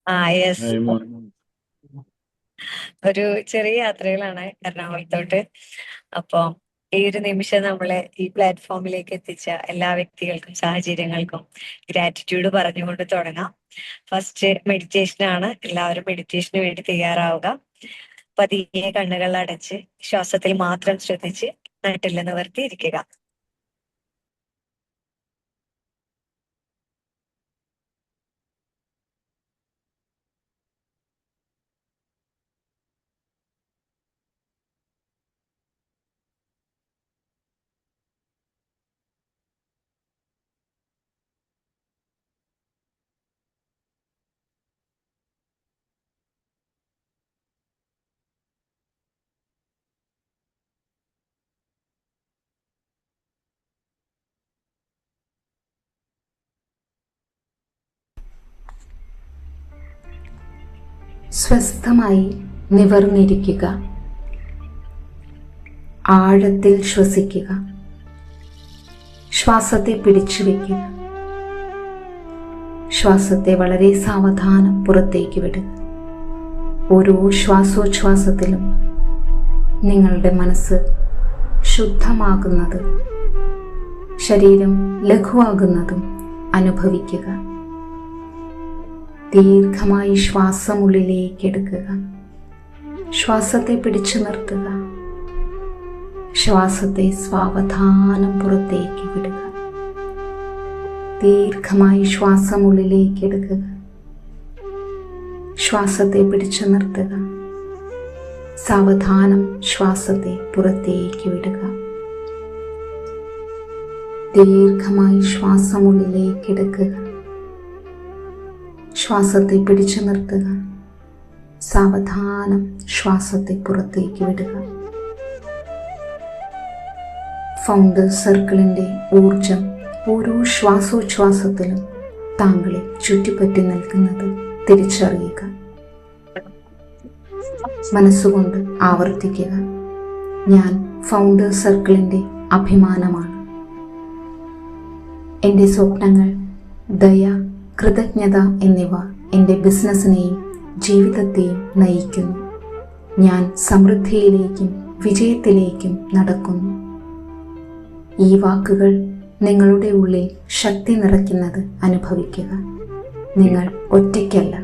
Yes. ഹൈമോൻ. ഒരു ചെറിയ യാത്രയിലാണ് എറണാകുളത്തോട്ട്. അപ്പൊ ഈ ഒരു നിമിഷം നമ്മളെ ഈ പ്ലാറ്റ്ഫോമിലേക്ക് എത്തിച്ച എല്ലാ വ്യക്തികൾക്കും സാഹചര്യങ്ങൾക്കും ഗ്രാറ്റിറ്റ്യൂഡ് പറഞ്ഞുകൊണ്ട് തുടങ്ങാം. ഫസ്റ്റ് മെഡിറ്റേഷൻ ആണ്. എല്ലാവരും മെഡിറ്റേഷന് വേണ്ടി തയ്യാറാവുക. പതിയെ കണ്ണുകൾ അടച്ച് ശ്വാസത്തിൽ മാത്രം ശ്രദ്ധിച്ച് നട്ടിൽ നിവർത്തി ഇരിക്കുക. സ്വസ്ഥമായി നിവർന്നിരിക്കുക. ആഴത്തിൽ ശ്വസിക്കുക. ശ്വാസത്തെ പിടിച്ചു വയ്ക്കുക. ശ്വാസത്തെ വളരെ സാവധാനം പുറത്തേക്ക് വിടുക. ഓരോ ശ്വാസോച്ഛ്വാസത്തിലും നിങ്ങളുടെ മനസ്സ് ശുദ്ധമാകുന്നത്, ശരീരം ലഘുവാകുന്നതും അനുഭവിക്കുക. ദീർഘമായി ശ്വാസം ഉള്ളിലേക്ക് എടുക്കുക. ശ്വാസത്തെ പിടിച്ചു നിർത്തുക. ശ്വാസത്തെ സാവധാനം പുറത്തേക്ക് വിടുക. ദീർഘമായി ശ്വാസം ഉള്ളിലേക്ക് എടുക്കുക. ശ്വാസത്തെ പിടിച്ചു നിർത്തുക. സാവധാനം ശ്വാസത്തെ പുറത്തേക്ക് വിടുക. ദീർഘമായി ശ്വാസം ഉള്ളിലേക്ക് എടുക്കുക. ശ്വാസത്തെ പിടിച്ചു നിർത്തുക. സാവധാനം ശ്വാസത്തെ പുറത്തേക്ക് വിടുക. ഫൗണ്ടേഴ്സ് സർക്കിളിൻ്റെ ഊർജം ഓരോ ശ്വാസോച്ഛ്വാസത്തിലും താങ്കളെ ചുറ്റിപ്പറ്റി നിൽക്കുന്നത് തിരിച്ചറിയുക. മനസ്സുകൊണ്ട് ആവർത്തിക്കുക, ഞാൻ ഫൗണ്ടേഴ്സ് സർക്കിളിൻ്റെ അഭിമാനമാണ്. എൻ്റെ സ്വപ്നങ്ങൾ, ദയ, കൃതജ്ഞത എന്നിവ എൻ്റെ ബിസിനസ്സിനെയും ജീവിതത്തെയും നയിക്കുന്നു. ഞാൻ സമൃദ്ധിയിലേക്കും വിജയത്തിലേക്കും നടക്കുന്നു. ഈ വാക്കുകൾ നിങ്ങളുടെ ഉള്ളിൽ ശക്തി നിറയ്ക്കുന്നത് അനുഭവിക്കുക. നിങ്ങൾ ഒറ്റയ്ക്കല്ല.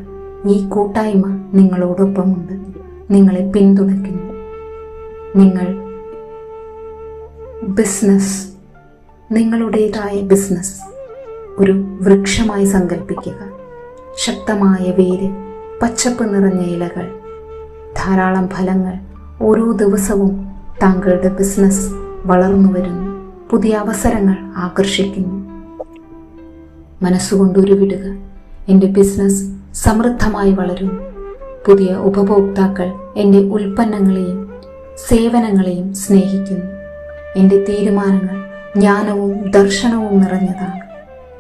ഈ കൂട്ടായ്മ നിങ്ങളോടൊപ്പമുണ്ട്, നിങ്ങളെ പിന്തുണയ്ക്കുന്നു. നിങ്ങൾ നിങ്ങളുടേതായ ബിസിനസ് ഒരു വൃക്ഷമായി സങ്കല്പിക്കുക. ശക്തമായ വേര്, പച്ചപ്പ് നിറഞ്ഞ ഇലകൾ, ധാരാളം ഫലങ്ങൾ. ഓരോ ദിവസവും താങ്കളുടെ ബിസിനസ് വളർന്നു വരുന്നു. പുതിയ അവസരങ്ങൾ ആകർഷിക്കുന്നു. മനസ്സുകൊണ്ട് ഉരുവിടുക, എൻ്റെ ബിസിനസ് സമൃദ്ധമായി വളരുന്നു. പുതിയ ഉപഭോക്താക്കൾ എൻ്റെ ഉൽപ്പന്നങ്ങളെയും സേവനങ്ങളെയും സ്നേഹിക്കുന്നു. എൻ്റെ തീരുമാനങ്ങൾ ജ്ഞാനവും ദർശനവും നിറഞ്ഞതാണ്.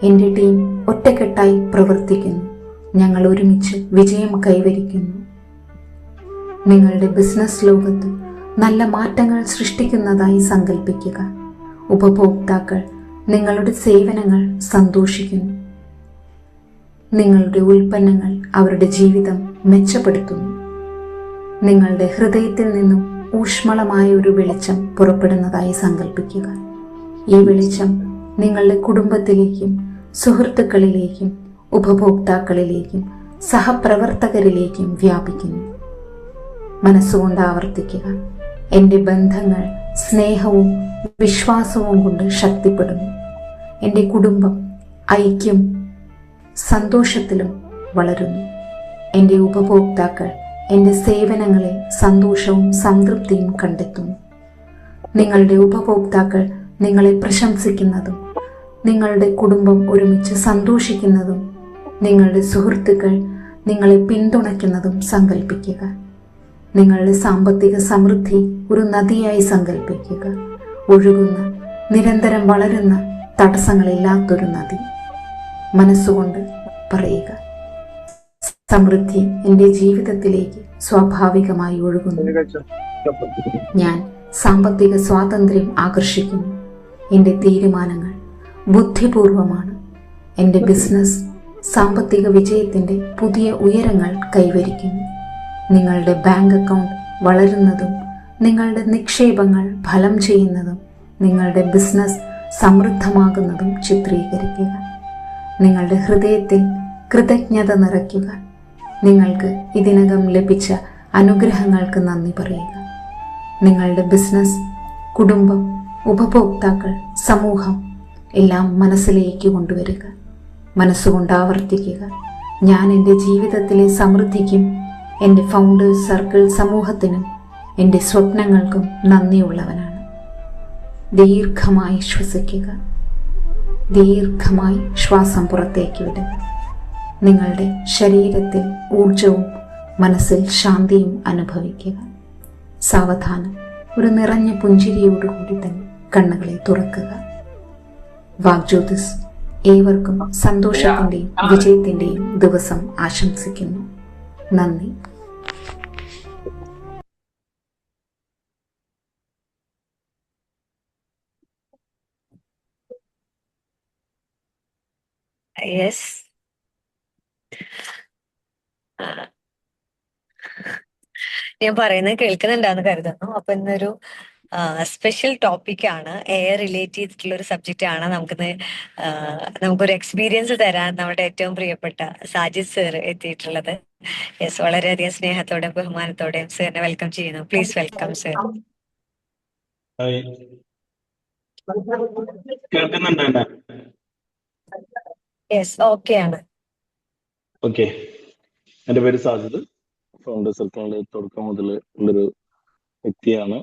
എൻ്റെ ടീം ഒറ്റക്കെട്ടായി പ്രവർത്തിക്കുന്നു. ഞങ്ങൾ ഒരുമിച്ച് വിജയം കൈവരിക്കുന്നു. നിങ്ങളുടെ ബിസിനസ് ലോകത്ത് നല്ല മാറ്റങ്ങൾ സൃഷ്ടിക്കുന്നതായി സങ്കല്പിക്കുക. ഉപഭോക്താക്കൾ നിങ്ങളുടെ സേവനങ്ങൾ സന്തോഷിക്കുന്നു. നിങ്ങളുടെ ഉൽപ്പന്നങ്ങൾ അവരുടെ ജീവിതം മെച്ചപ്പെടുത്തുന്നു. നിങ്ങളുടെ ഹൃദയത്തിൽ നിന്നും ഊഷ്മളമായ ഒരു വെളിച്ചം പുറപ്പെടുന്നതായി സങ്കല്പിക്കുക. ഈ വെളിച്ചം നിങ്ങളുടെ കുടുംബത്തിലേക്കും സുഹൃത്തുക്കളിലേക്കും ഉപഭോക്താക്കളിലേക്കും സഹപ്രവർത്തകരിലേക്കും വ്യാപിക്കുന്നു. മനസ്സുകൊണ്ട് ആവർത്തിക്കുക, എൻ്റെ ബന്ധങ്ങൾ സ്നേഹവും വിശ്വാസവും കൊണ്ട് ശക്തിപ്പെടുന്നു. എൻ്റെ കുടുംബം ഐക്യം സന്തോഷത്തിലും വളരുന്നു. എൻ്റെ ഉപഭോക്താക്കൾ എൻ്റെ സേവനങ്ങളെ സന്തോഷവും സംതൃപ്തിയും കണ്ടെത്തുന്നു. നിങ്ങളുടെ ഉപഭോക്താക്കൾ നിങ്ങളെ പ്രശംസിക്കുന്നതും നിങ്ങളുടെ കുടുംബം ഒരുമിച്ച് സന്തോഷിക്കുന്നതും നിങ്ങളുടെ സുഹൃത്തുക്കൾ നിങ്ങളെ പിന്തുണയ്ക്കുന്നതും സങ്കല്പിക്കുക. നിങ്ങളുടെ സാമ്പത്തിക സമൃദ്ധി ഒരു നദിയായി സങ്കല്പിക്കുക. ഒഴുകുന്ന, നിരന്തരം വളരുന്ന, തടസ്സങ്ങളില്ലാത്തൊരു നദി. മനസ്സുകൊണ്ട് പറയുക, സമൃദ്ധി എൻ്റെ ജീവിതത്തിലേക്ക് സ്വാഭാവികമായി ഒഴുകുന്നു. ഞാൻ സാമ്പത്തിക സ്വാതന്ത്ര്യം ആകർഷിക്കുന്നു. എൻ്റെ തീരുമാനങ്ങൾ ബുദ്ധിപൂർവമാണ്. എൻ്റെ ബിസിനസ് സാമ്പത്തിക വിജയത്തിൻ്റെ പുതിയ ഉയരങ്ങൾ കൈവരിക്കുന്നു. നിങ്ങളുടെ ബാങ്ക് അക്കൗണ്ട് വളരുന്നതും നിങ്ങളുടെ നിക്ഷേപങ്ങൾ ഫലം ചെയ്യുന്നതും നിങ്ങളുടെ ബിസിനസ് സമൃദ്ധമാകുന്നതും ചിത്രീകരിക്കുക. നിങ്ങളുടെ ഹൃദയത്തിൽ കൃതജ്ഞത നിറയ്ക്കുക. നിങ്ങൾക്ക് ഇതിനകം ലഭിച്ച അനുഗ്രഹങ്ങൾക്ക് നന്ദി പറയുക. നിങ്ങളുടെ ബിസിനസ്, കുടുംബം, ഉപഭോക്താക്കൾ, സമൂഹം എല്ലാം മനസ്സിലേക്ക് കൊണ്ടുവരിക. മനസ്സുകൊണ്ട് ആവർത്തിക്കുക: ഞാൻ എൻ്റെ ജീവിതത്തിലെ സമൃദ്ധിക്കും എൻ്റെ ഫൗണ്ടേഴ്സ് സർക്കിൾ സമൂഹത്തിനും എൻ്റെ സ്വപ്നങ്ങൾക്കും നന്ദിയുള്ളവനാണ്. ദീർഘമായി ശ്വസിക്കുക. ദീർഘമായി ശ്വാസം പുറത്തേക്ക് വിടുക. നിങ്ങളുടെ ശരീരത്തിൽ ഊർജവും മനസ്സിൽ ശാന്തിയും അനുഭവിക്കുക. സാവധാനം ഒരു നിറഞ്ഞ പുഞ്ചിരിയോടുകൂടി തന്നെ കണ്ണുകളെ തുറക്കുക. വാഗ്ജ്യോതിസ് ഏവർക്കും സന്തോഷത്തിൻ്റെയും വിജയത്തിൻ്റെയും ദിവസം ആശംസിക്കുന്നു. നന്ദി. യെസ്, ഞാൻ പറയുന്നത് കേൾക്കുന്നുണ്ടാന്ന് കരുതുന്നു. അപ്പൊ ഇന്നൊരു സ്പെഷ്യൽ ടോപ്പിക്കാണ്, എയർ റിലേറ്റ് ചെയ്തിട്ടുള്ള ഒരു സബ്ജക്റ്റ് ആണ്. നമുക്കൊരു എക്സ്പീരിയൻസ് തരാൻ നമ്മുടെ ഏറ്റവും പ്രിയപ്പെട്ട സാജിദ് സർ എത്തിയിട്ടുള്ളത്. യെസ്, വളരെയധികം സ്നേഹത്തോടെയും ബഹുമാനത്തോടെയും സാറിനെ വെൽക്കം ചെയ്യുന്നു. Please welcome sir. കേൾക്കുന്നുണ്ട്? യെസ്, ഓക്കെ ആണ്. ഓക്കെ. എൻ്റെ പേര് സാജിദ്. ഫൗണ്ടർ സർക്കിളിൽ തുടക്കം മുതൽ ഉള്ളൊരു വ്യക്തിയാണ്.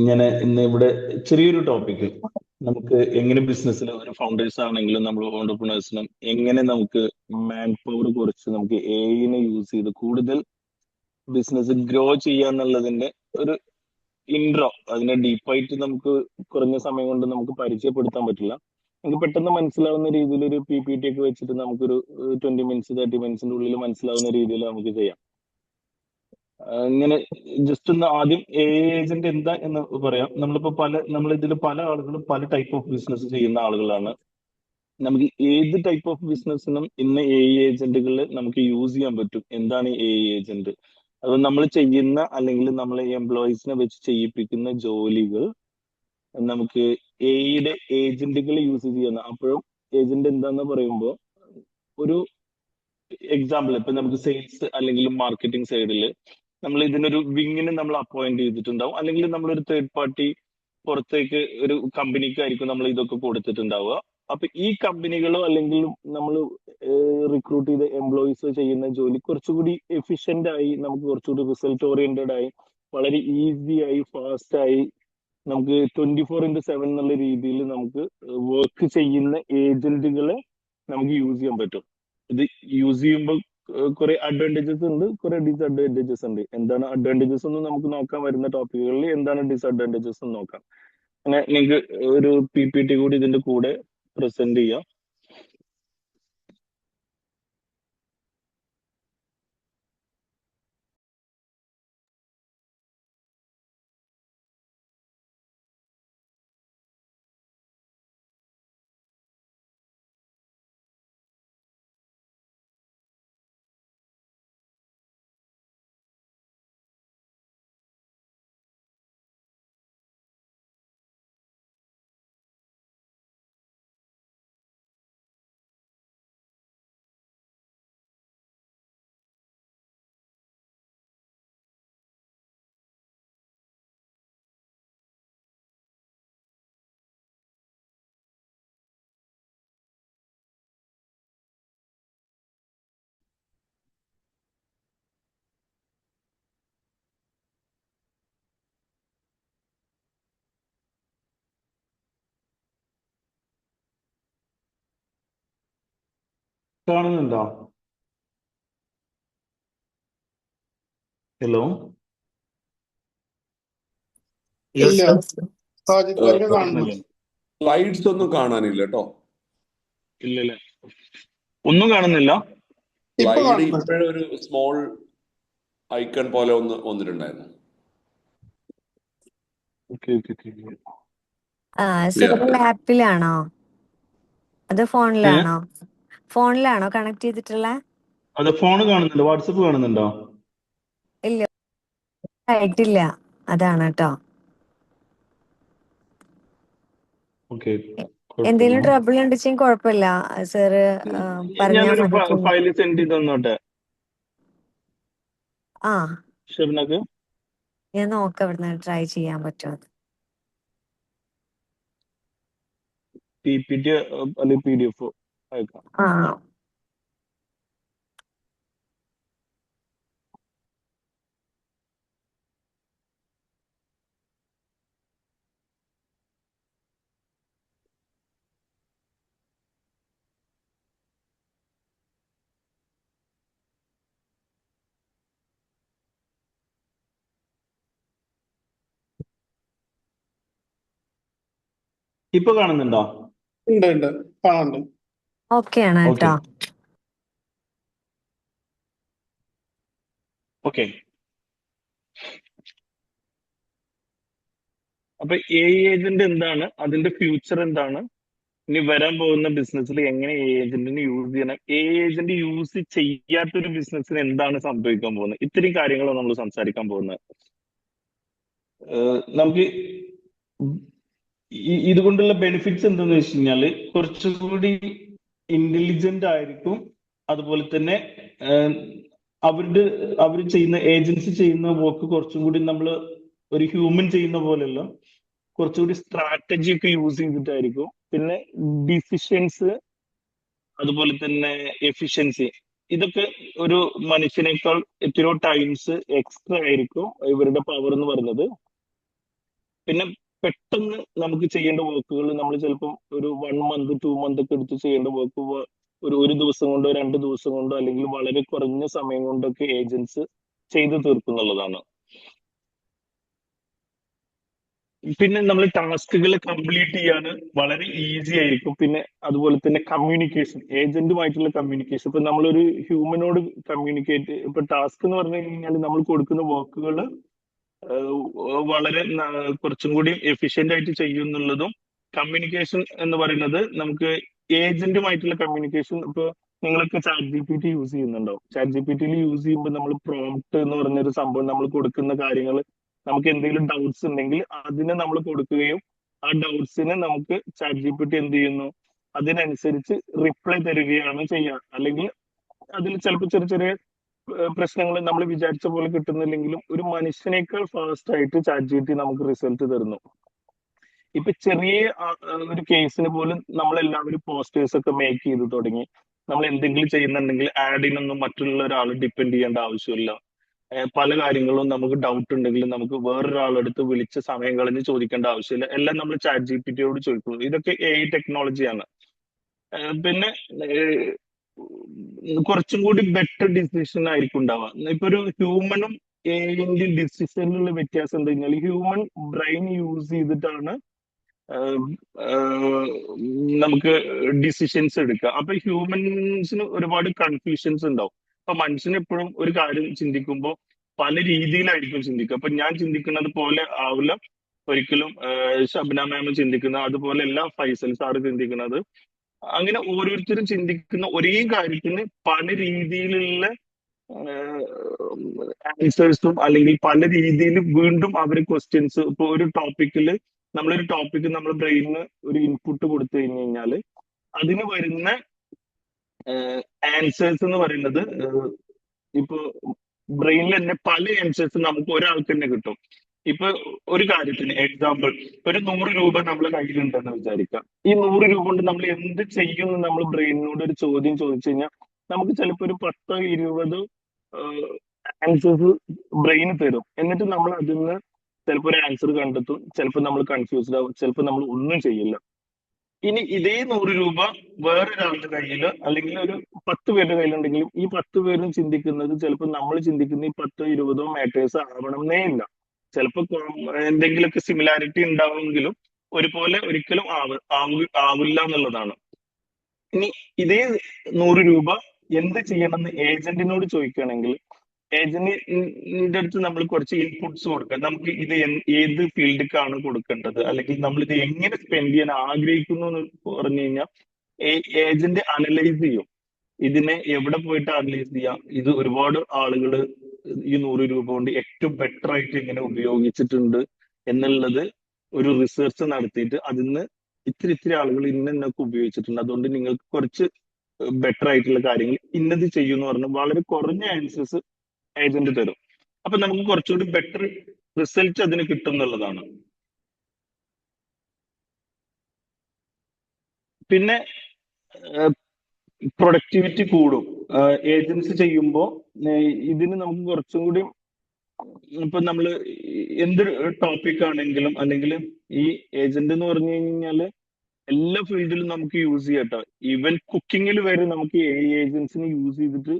ഇങ്ങനെ ഇന്ന് ഇവിടെ ചെറിയൊരു ടോപ്പിക്ക്, നമുക്ക് എങ്ങനെ ബിസിനസ്സിൽ ഒരു ഫൗണ്ടേഴ്സ് ആണെങ്കിലും നമ്മൾ ഓണ്ടർപ്രണേഴ്സിനും എങ്ങനെ നമുക്ക് മാൻ പവർ കുറച്ച് നമുക്ക് എഐനെ യൂസ് ചെയ്ത് കൂടുതൽ ബിസിനസ് ഗ്രോ ചെയ്യാന്നുള്ളതിന്റെ ഒരു ഇൻട്രോ. അതിനെ ഡീപ്പായിട്ട് നമുക്ക് കുറഞ്ഞ സമയം കൊണ്ട് നമുക്ക് പരിചയപ്പെടുത്താൻ പറ്റില്ല. നമുക്ക് പെട്ടെന്ന് മനസ്സിലാവുന്ന രീതിയിൽ ഒരു PPT ഒക്കെ വെച്ചിട്ട് നമുക്കൊരു 20 മിനിറ്റ്സ് 30 മിനിറ്റ്സിന്റെ ഉള്ളിൽ മനസ്സിലാവുന്ന രീതിയിൽ നമുക്ക് ചെയ്യാം. ഇങ്ങനെ ജസ്റ്റ് ഒന്ന് ആദ്യം ഏജന്റ് എന്താ എന്ന് പറയാം. നമ്മളിതിൽ പല ആളുകളും പല ടൈപ്പ് ഓഫ് ബിസിനസ് ചെയ്യുന്ന ആളുകളാണ്. നമുക്ക് ഏത് ടൈപ്പ് ഓഫ് ബിസിനസ്സിനും ഇന്ന് ഏജന്റുകൾ നമുക്ക് യൂസ് ചെയ്യാൻ പറ്റും. എന്താണ് ഏജന്റ്? അത് നമ്മൾ ചെയ്യുന്ന അല്ലെങ്കിൽ നമ്മളെ എംപ്ലോയീസിനെ വെച്ച് ചെയ്യിപ്പിക്കുന്ന ജോലികൾ നമുക്ക് എയുടെ ഏജന്റുകൾ യൂസ് ചെയ്യുന്ന. അപ്പോഴും ഏജന്റ് എന്താന്ന് പറയുമ്പോൾ ഒരു എക്സാമ്പിൾ, ഇപ്പൊ നമുക്ക് സെയിൽസ് അല്ലെങ്കിൽ മാർക്കറ്റിംഗ് സൈഡിൽ നമ്മൾ ഇതിനൊരു വിങ്ങിന് നമ്മൾ അപ്പോയിന്റ് ചെയ്തിട്ടുണ്ടാവും, അല്ലെങ്കിൽ നമ്മളൊരു തേർഡ് പാർട്ടി പുറത്തേക്ക് ഒരു കമ്പനിക്കായിരിക്കും നമ്മൾ ഇതൊക്കെ കൊടുത്തിട്ടുണ്ടാവുക. അപ്പൊ ഈ കമ്പനികളോ അല്ലെങ്കിൽ നമ്മൾ റിക്രൂട്ട് ചെയ്ത എംപ്ലോയീസ് ചെയ്യുന്ന ജോലി കുറച്ചുകൂടി എഫിഷ്യന്റ് ആയി, നമുക്ക് കുറച്ചുകൂടി റിസൾട്ട് ഓറിയന്റഡ് ആയി, വളരെ ഈസി ആയി, ഫാസ്റ്റ് ആയി, നമുക്ക് 24/7 എന്നുള്ള രീതിയിൽ നമുക്ക് വർക്ക് ചെയ്യുന്ന ഏജന്റുകളെ നമുക്ക് യൂസ് ചെയ്യാൻ പറ്റും. ഇത് യൂസ് ചെയ്യുമ്പോൾ കുറെ അഡ്വാൻറ്റേജസ് ഉണ്ട്, കുറെ ഡിസഡ്വാൻറ്റേജസ് ഉണ്ട്. എന്താണ് അഡ്വാൻറ്റേജസ് എന്ന് നമുക്ക് നോക്കാൻ വരുന്ന ടോപ്പിക്കുകളിൽ, എന്താണ് ഡിസഡ്വാൻറ്റേജസ് എന്ന് നോക്കാം. അങ്ങനെ നിങ്ങൾക്ക് ഒരു PPT കൂടി ഇതിന്റെ കൂടെ പ്രസന്റ് ചെയ്യാം. കാണുന്നുണ്ടോ? ഹലോ, ഇല്ല, സാജിദ് ഭായിനെ കാണുന്നു. സ്ലൈഡ്സ് ഒന്നും കാണാനില്ല കേട്ടോ. ഇല്ലല്ലേ, ഒന്നും കാണുന്നില്ല. ഇപ്പൊ സ്ലൈഡ് കാണുന്നു. ഇപ്പോഴൊരു സ്മോൾ ഐക്കൺ പോലെ വന്നിട്ടുണ്ടായിരുന്നു. സാർ ലാപ്പിലാണോ അതോ ഫോണിലാണോ? ഫോണിലാണോ കണക്ട് ചെയ്തിട്ടുള്ള? അത് ഫോൺ കാണുന്നുണ്ടോ? വാട്സപ്പ് കാണുന്നുണ്ടോ? ഇല്ല, ആയിട്ടില്ല. അതാണ് കേട്ടോ. ഓക്കെ, എന്തെങ്കിലും കുഴപ്പമില്ല. ട്രബിൾ ഉണ്ടെങ്കിൽ കുഴപ്പമില്ല സാറ്, പറഞ്ഞാൽ ഞാനൊരു മതി. ഫയൽ സെൻഡ് ചെയ്ത് തന്നോട്ടെ ആ, ഷെബിനക്ക്? ഞാൻ നോക്കാം ഇവിടുന്ന് ട്രൈ ചെയ്യാൻ പറ്റുമോ. PPT അല്ലെങ്കിൽ PDF അയക്കാം. ആ, ഇപ്പൊ കാണുന്നുണ്ടോ? ഉണ്ട് കാണുന്നുണ്ട്. ഓക്കെ ആണ് ഓക്കെ കേട്ടോ. ഓക്കെ. അപ്പൊ AI ഏജന്റ് എന്താണ്, അതിന്റെ ഫ്യൂച്ചർ എന്താണ്, ഇനി വരാൻ പോകുന്ന ബിസിനസ്സിൽ എങ്ങനെ AI ഏജന്റിനെ യൂസ് ചെയ്യണം, AI ഏജന്റ് യൂസ് ചെയ്യാത്തൊരു ബിസിനസ്സിന് എന്താണ് സംഭവിക്കാൻ പോകുന്നത്, ഇത്രയും കാര്യങ്ങളാണ് നമ്മൾ സംസാരിക്കാൻ പോകുന്നത്. നമുക്ക് ഇതുകൊണ്ടുള്ള ബെനിഫിറ്റ്സ് എന്താന്ന് വെച്ച് കഴിഞ്ഞാല് കുറച്ചുകൂടി ഇന്റലിജന്റ് ആയിരിക്കും. അതുപോലെ തന്നെ അവർ ചെയ്യുന്ന ഏജൻസി ചെയ്യുന്ന വർക്ക് കുറച്ചും കൂടി നമ്മൾ ഒരു ഹ്യൂമൻ ചെയ്യുന്ന പോലെയല്ല, കുറച്ചുകൂടി സ്ട്രാറ്റജി ഒക്കെ യൂസ് ചെയ്തിട്ടായിരിക്കും. പിന്നെ ഡിസിഷൻസ്, അതുപോലെ തന്നെ എഫിഷ്യൻസി, ഇതൊക്കെ ഒരു മനുഷ്യനേക്കാൾ എത്രയോ ടൈംസ് എക്സ്ട്രാ ആയിരിക്കും ഇവരുടെ പവർ എന്ന് പറയുന്നത്. പിന്നെ പെട്ടെന്ന് നമുക്ക് ചെയ്യേണ്ട വർക്കുകൾ നമ്മൾ ചിലപ്പോൾ ഒരു 1 മന്ത് 2 മന്ത് ഒക്കെ എടുത്ത് ചെയ്യേണ്ട വർക്ക് ഒരു ദിവസം കൊണ്ടോ 2 ദിവസം കൊണ്ടോ അല്ലെങ്കിൽ വളരെ കുറഞ്ഞ സമയം കൊണ്ടൊക്കെ ഏജൻസ് ചെയ്തു തീർക്കുന്നുള്ളതാണ്. പിന്നെ നമ്മൾ ടാസ്കുകൾ കംപ്ലീറ്റ് ചെയ്യാൻ വളരെ ഈസി ആയിരിക്കും. പിന്നെ അതുപോലെ തന്നെ കമ്മ്യൂണിക്കേഷൻ, ഏജന്റുമായിട്ടുള്ള കമ്മ്യൂണിക്കേഷൻ, ഇപ്പൊ നമ്മളൊരു ഹ്യൂമനോട് കമ്മ്യൂണിക്കേറ്റ്, ഇപ്പൊ ടാസ്ക് എന്ന് പറഞ്ഞു കഴിഞ്ഞാൽ നമ്മൾ കൊടുക്കുന്ന വർക്കുകൾ വളരെ കുറച്ചും കൂടി എഫിഷ്യന്റ് ആയിട്ട് ചെയ്യുന്നുള്ളതും. കമ്മ്യൂണിക്കേഷൻ എന്ന് പറയുന്നത് നമുക്ക് ഏജന്റുമായിട്ടുള്ള കമ്മ്യൂണിക്കേഷൻ. ഇപ്പൊ നിങ്ങളൊക്കെ ChatGPT യൂസ് ചെയ്യുന്നുണ്ടോ? ChatGPT യൂസ് ചെയ്യുമ്പോൾ നമ്മൾ പ്രോംപ്റ്റ് എന്ന് പറഞ്ഞൊരു സംഭവം, നമ്മൾ കൊടുക്കുന്ന കാര്യങ്ങൾ, നമുക്ക് എന്തെങ്കിലും ഡൗട്ട്സ് ഉണ്ടെങ്കിൽ അതിനെ നമ്മൾ കൊടുക്കുകയും ആ ഡൗട്ട്സിനെ നമുക്ക് ChatGPT എന്ത് ചെയ്യുന്നു, അതിനനുസരിച്ച് റിപ്ലൈ തരികയാണ് ചെയ്യുക. അല്ലെങ്കിൽ അതിൽ ചിലപ്പോൾ ചെറിയ ചെറിയ പ്രശ്നങ്ങൾ നമ്മൾ വിചാരിച്ച പോലെ കിട്ടുന്നില്ലെങ്കിലും ഒരു മനുഷ്യനേക്കാൾ ഫാസ്റ്റ് ആയിട്ട് ChatGPT നമുക്ക് റിസൾട്ട് തരുന്നു. ഇപ്പൊ ചെറിയ ഒരു കേസിന് പോലും നമ്മളെല്ലാവരും പോസ്റ്റേഴ്സ് ഒക്കെ മേക്ക് ചെയ്ത് തുടങ്ങി. നമ്മൾ എന്തെങ്കിലും ചെയ്യുന്നുണ്ടെങ്കിൽ ആഡിനൊന്നും മറ്റുള്ള ഒരാൾ ഡിപ്പെൻഡ് ചെയ്യേണ്ട ആവശ്യമില്ല. പല കാര്യങ്ങളും നമുക്ക് ഡൗട്ട് ഉണ്ടെങ്കിൽ നമുക്ക് വേറൊരാളെടുത്ത് വിളിച്ച് സമയം കളഞ്ഞ് ചോദിക്കേണ്ട ആവശ്യമില്ല. എല്ലാം നമ്മൾ ChatGPT ചോദിക്കുന്നു. ഇതൊക്കെ AI ടെക്നോളജിയാണ്. പിന്നെ കുറച്ചും കൂടി ബെറ്റർ ഡിസിഷൻ ആയിരിക്കും ഉണ്ടാവുക. ഇപ്പൊ ഒരു ഹ്യൂമനും AI ഡിസിഷനിലുള്ള വ്യത്യാസം എന്താ കഴിഞ്ഞാൽ ഹ്യൂമൻ ബ്രെയിൻ യൂസ് ചെയ്തിട്ടാണ് നമുക്ക് ഡിസിഷൻസ് എടുക്കുക. അപ്പൊ ഹ്യൂമൻസിന് ഒരുപാട് കൺഫ്യൂഷൻസ് ഉണ്ടാവും. അപ്പൊ മനുഷ്യന് എപ്പോഴും ഒരു കാര്യം ചിന്തിക്കുമ്പോൾ പല രീതിയിലായിരിക്കും ചിന്തിക്കുക. അപ്പൊ ഞാൻ ചിന്തിക്കുന്നത് പോലെ ആവില്ല ഒരിക്കലും ഷബ്ന മാം ചിന്തിക്കുന്നത്, അതുപോലെ അല്ല ഫൈസൽ സാറ് ചിന്തിക്കുന്നത്. അങ്ങനെ ഓരോരുത്തരും ചിന്തിക്കുന്ന ഒരേ കാര്യത്തിന് പല രീതിയിലുള്ള ആൻസേഴ്സും, അല്ലെങ്കിൽ പല രീതിയിൽ വീണ്ടും അവർ ക്വസ്റ്റ്യൻസ്. ഇപ്പൊ ഒരു ടോപ്പിക്കിൽ നമ്മളൊരു ടോപ്പിക്ക് നമ്മുടെ ബ്രെയിനിന് ഒരു ഇൻപുട്ട് കൊടുത്തു കഴിഞ്ഞു കഴിഞ്ഞാൽ അതിന് വരുന്ന ആൻസേഴ്സ് എന്ന് പറയുന്നത് ഇപ്പൊ ബ്രെയിനിൽ തന്നെ പല ആൻസേഴ്സ് നമുക്ക് ഒരാൾക്ക് തന്നെ കിട്ടും. ഇപ്പൊ ഒരു കാര്യത്തിന് എക്സാമ്പിൾ, ഒരു 100 രൂപ നമ്മളെ കയ്യിലുണ്ടെന്ന് വിചാരിക്കാം. ഈ 100 രൂപ കൊണ്ട് നമ്മൾ എന്ത് ചെയ്യും എന്ന് നമ്മൾ ബ്രെയിനിനോട് ഒരു ചോദ്യം ചോദിച്ചു കഴിഞ്ഞാൽ നമുക്ക് ചിലപ്പോൾ ഒരു 10-20 ആൻസേഴ്സ് ബ്രെയിൻ തരും. എന്നിട്ട് നമ്മൾ അതിൽ നിന്ന് ചിലപ്പോൾ ഒരു ആൻസർ കണ്ടെത്തും, ചിലപ്പോൾ നമ്മൾ കൺഫ്യൂസ്ഡ് ആവും, ചിലപ്പോൾ നമ്മൾ ഒന്നും ചെയ്യില്ല. ഇനി ഇതേ 100 രൂപ വേറൊരാളുടെ കയ്യില് അല്ലെങ്കിൽ ഒരു 10 പേരുടെ കയ്യിലുണ്ടെങ്കിലും ഈ 10 പേരും ചിന്തിക്കുന്നത് ചിലപ്പോൾ നമ്മൾ ചിന്തിക്കുന്ന ഈ 10-20 മാറ്റേഴ്സ് ആവണമെന്നേ ഇല്ല. ചിലപ്പോൾ എന്തെങ്കിലുമൊക്കെ സിമിലാരിറ്റി ഉണ്ടാവുമെങ്കിലും ഒരുപോലെ ഒരിക്കലും ആവില്ല എന്നുള്ളതാണ്. ഇനി ഇതേ 100 രൂപ എന്ത് ചെയ്യണമെന്ന് ഏജന്റിനോട് ചോദിക്കുകയാണെങ്കിൽ ഏജന്റിന്റെ അടുത്ത് നമ്മൾ കുറച്ച് ഇൻപുട്സ് കൊടുക്കാം. നമുക്ക് ഇത് ഏത് ഫീൽഡിലേക്കാണ് കൊടുക്കേണ്ടത്, അല്ലെങ്കിൽ നമ്മൾ ഇത് എങ്ങനെ സ്പെൻഡ് ചെയ്യാൻ ആഗ്രഹിക്കുന്നു എന്ന് പറഞ്ഞു കഴിഞ്ഞാൽ ഏജന്റ് അനലൈസ് ചെയ്യും. ഇതിനെ എവിടെ പോയിട്ട് അനലൈസ് ചെയ്യാം, ഇത് ഒരുപാട് ആളുകൾ ഈ 100 രൂപ കൊണ്ട് ഏറ്റവും ബെറ്റർ ആയിട്ട് എങ്ങനെ ഉപയോഗിച്ചിട്ടുണ്ട് എന്നുള്ളത് ഒരു റിസർച്ച് നടത്തിയിട്ട് അതിന്ന് ഇത്തിരി ഇത്തിരി ആളുകൾ ഇന്നൊക്കെ ഉപയോഗിച്ചിട്ടുണ്ട്, അതുകൊണ്ട് നിങ്ങൾക്ക് കുറച്ച് ബെറ്റർ ആയിട്ടുള്ള കാര്യങ്ങൾ ഇന്നത് ചെയ്യുമെന്ന് പറഞ്ഞ് വളരെ കുറഞ്ഞ ആൻസേഴ്സ് ഏജന്റ് തരും. അപ്പൊ നമുക്ക് കുറച്ചുകൂടി ബെറ്റർ റിസൾട്ട് അതിന് കിട്ടും എന്നുള്ളതാണ്. പിന്നെ പ്രൊഡക്ടിവിറ്റി കൂടും. ഏജൻസി ചെയ്യുമ്പോൾ ഇതിന് നമുക്ക് കുറച്ചും കൂടി, ഇപ്പൊ നമ്മള് എന്ത് ടോപ്പിക് ആണെങ്കിലും, അല്ലെങ്കിൽ ഈ ഏജന്റ് എന്ന് പറഞ്ഞു കഴിഞ്ഞാല് എല്ലാ ഫീൽഡിലും നമുക്ക് യൂസ് ചെയ്യാം കേട്ടോ. ഈവൻ കുക്കിങ്ങിൽ വരെ നമുക്ക് ഏജൻസിനെ യൂസ് ചെയ്തിട്ട്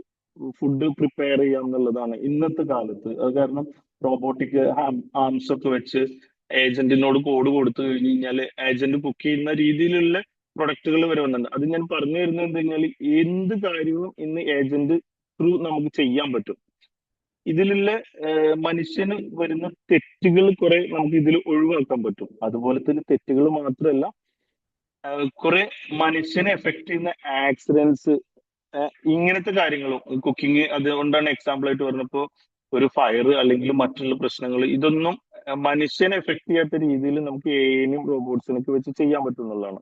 ഫുഡ് പ്രിപ്പയർ ചെയ്യാം എന്നുള്ളതാണ് ഇന്നത്തെ കാലത്ത്. അത് കാരണം റോബോട്ടിക് ആംസ് ഒക്കെ വെച്ച് ഏജന്റിനോട് കോഡ് കൊടുത്തു കഴിഞ്ഞ് കഴിഞ്ഞാൽ ഏജന്റ് കുക്ക് ചെയ്യുന്ന രീതിയിലുള്ള പ്രൊഡക്റ്റുകൾ വരെ വന്നിട്ടുണ്ട്. അത് ഞാൻ പറഞ്ഞു വരുന്നത് എന്താ കഴിഞ്ഞാൽ എന്ത് കാര്യവും ഇന്ന് ഏജന്റ് ത്രൂ നമുക്ക് ചെയ്യാൻ പറ്റും. ഇതിലുള്ള മനുഷ്യന് വരുന്ന തെറ്റുകൾ കുറെ നമുക്ക് ഇതിൽ ഒഴിവാക്കാൻ പറ്റും. അതുപോലെ തന്നെ തെറ്റുകൾ മാത്രമല്ല, കുറെ മനുഷ്യനെ എഫക്ട് ചെയ്യുന്ന ആക്സിഡൻസ്, ഇങ്ങനത്തെ കാര്യങ്ങളും കുക്കിംഗ്, അതുകൊണ്ടാണ് എക്സാമ്പിൾ ആയിട്ട് പറഞ്ഞപ്പോ ഒരു ഫയർ അല്ലെങ്കിൽ മറ്റുള്ള പ്രശ്നങ്ങൾ, ഇതൊന്നും മനുഷ്യനെ എഫക്ട് ചെയ്യാത്ത രീതിയിൽ നമുക്ക് എഐനും റോബോട്ട്സിനൊക്കെ വെച്ച് ചെയ്യാൻ പറ്റും എന്നുള്ളതാണ്.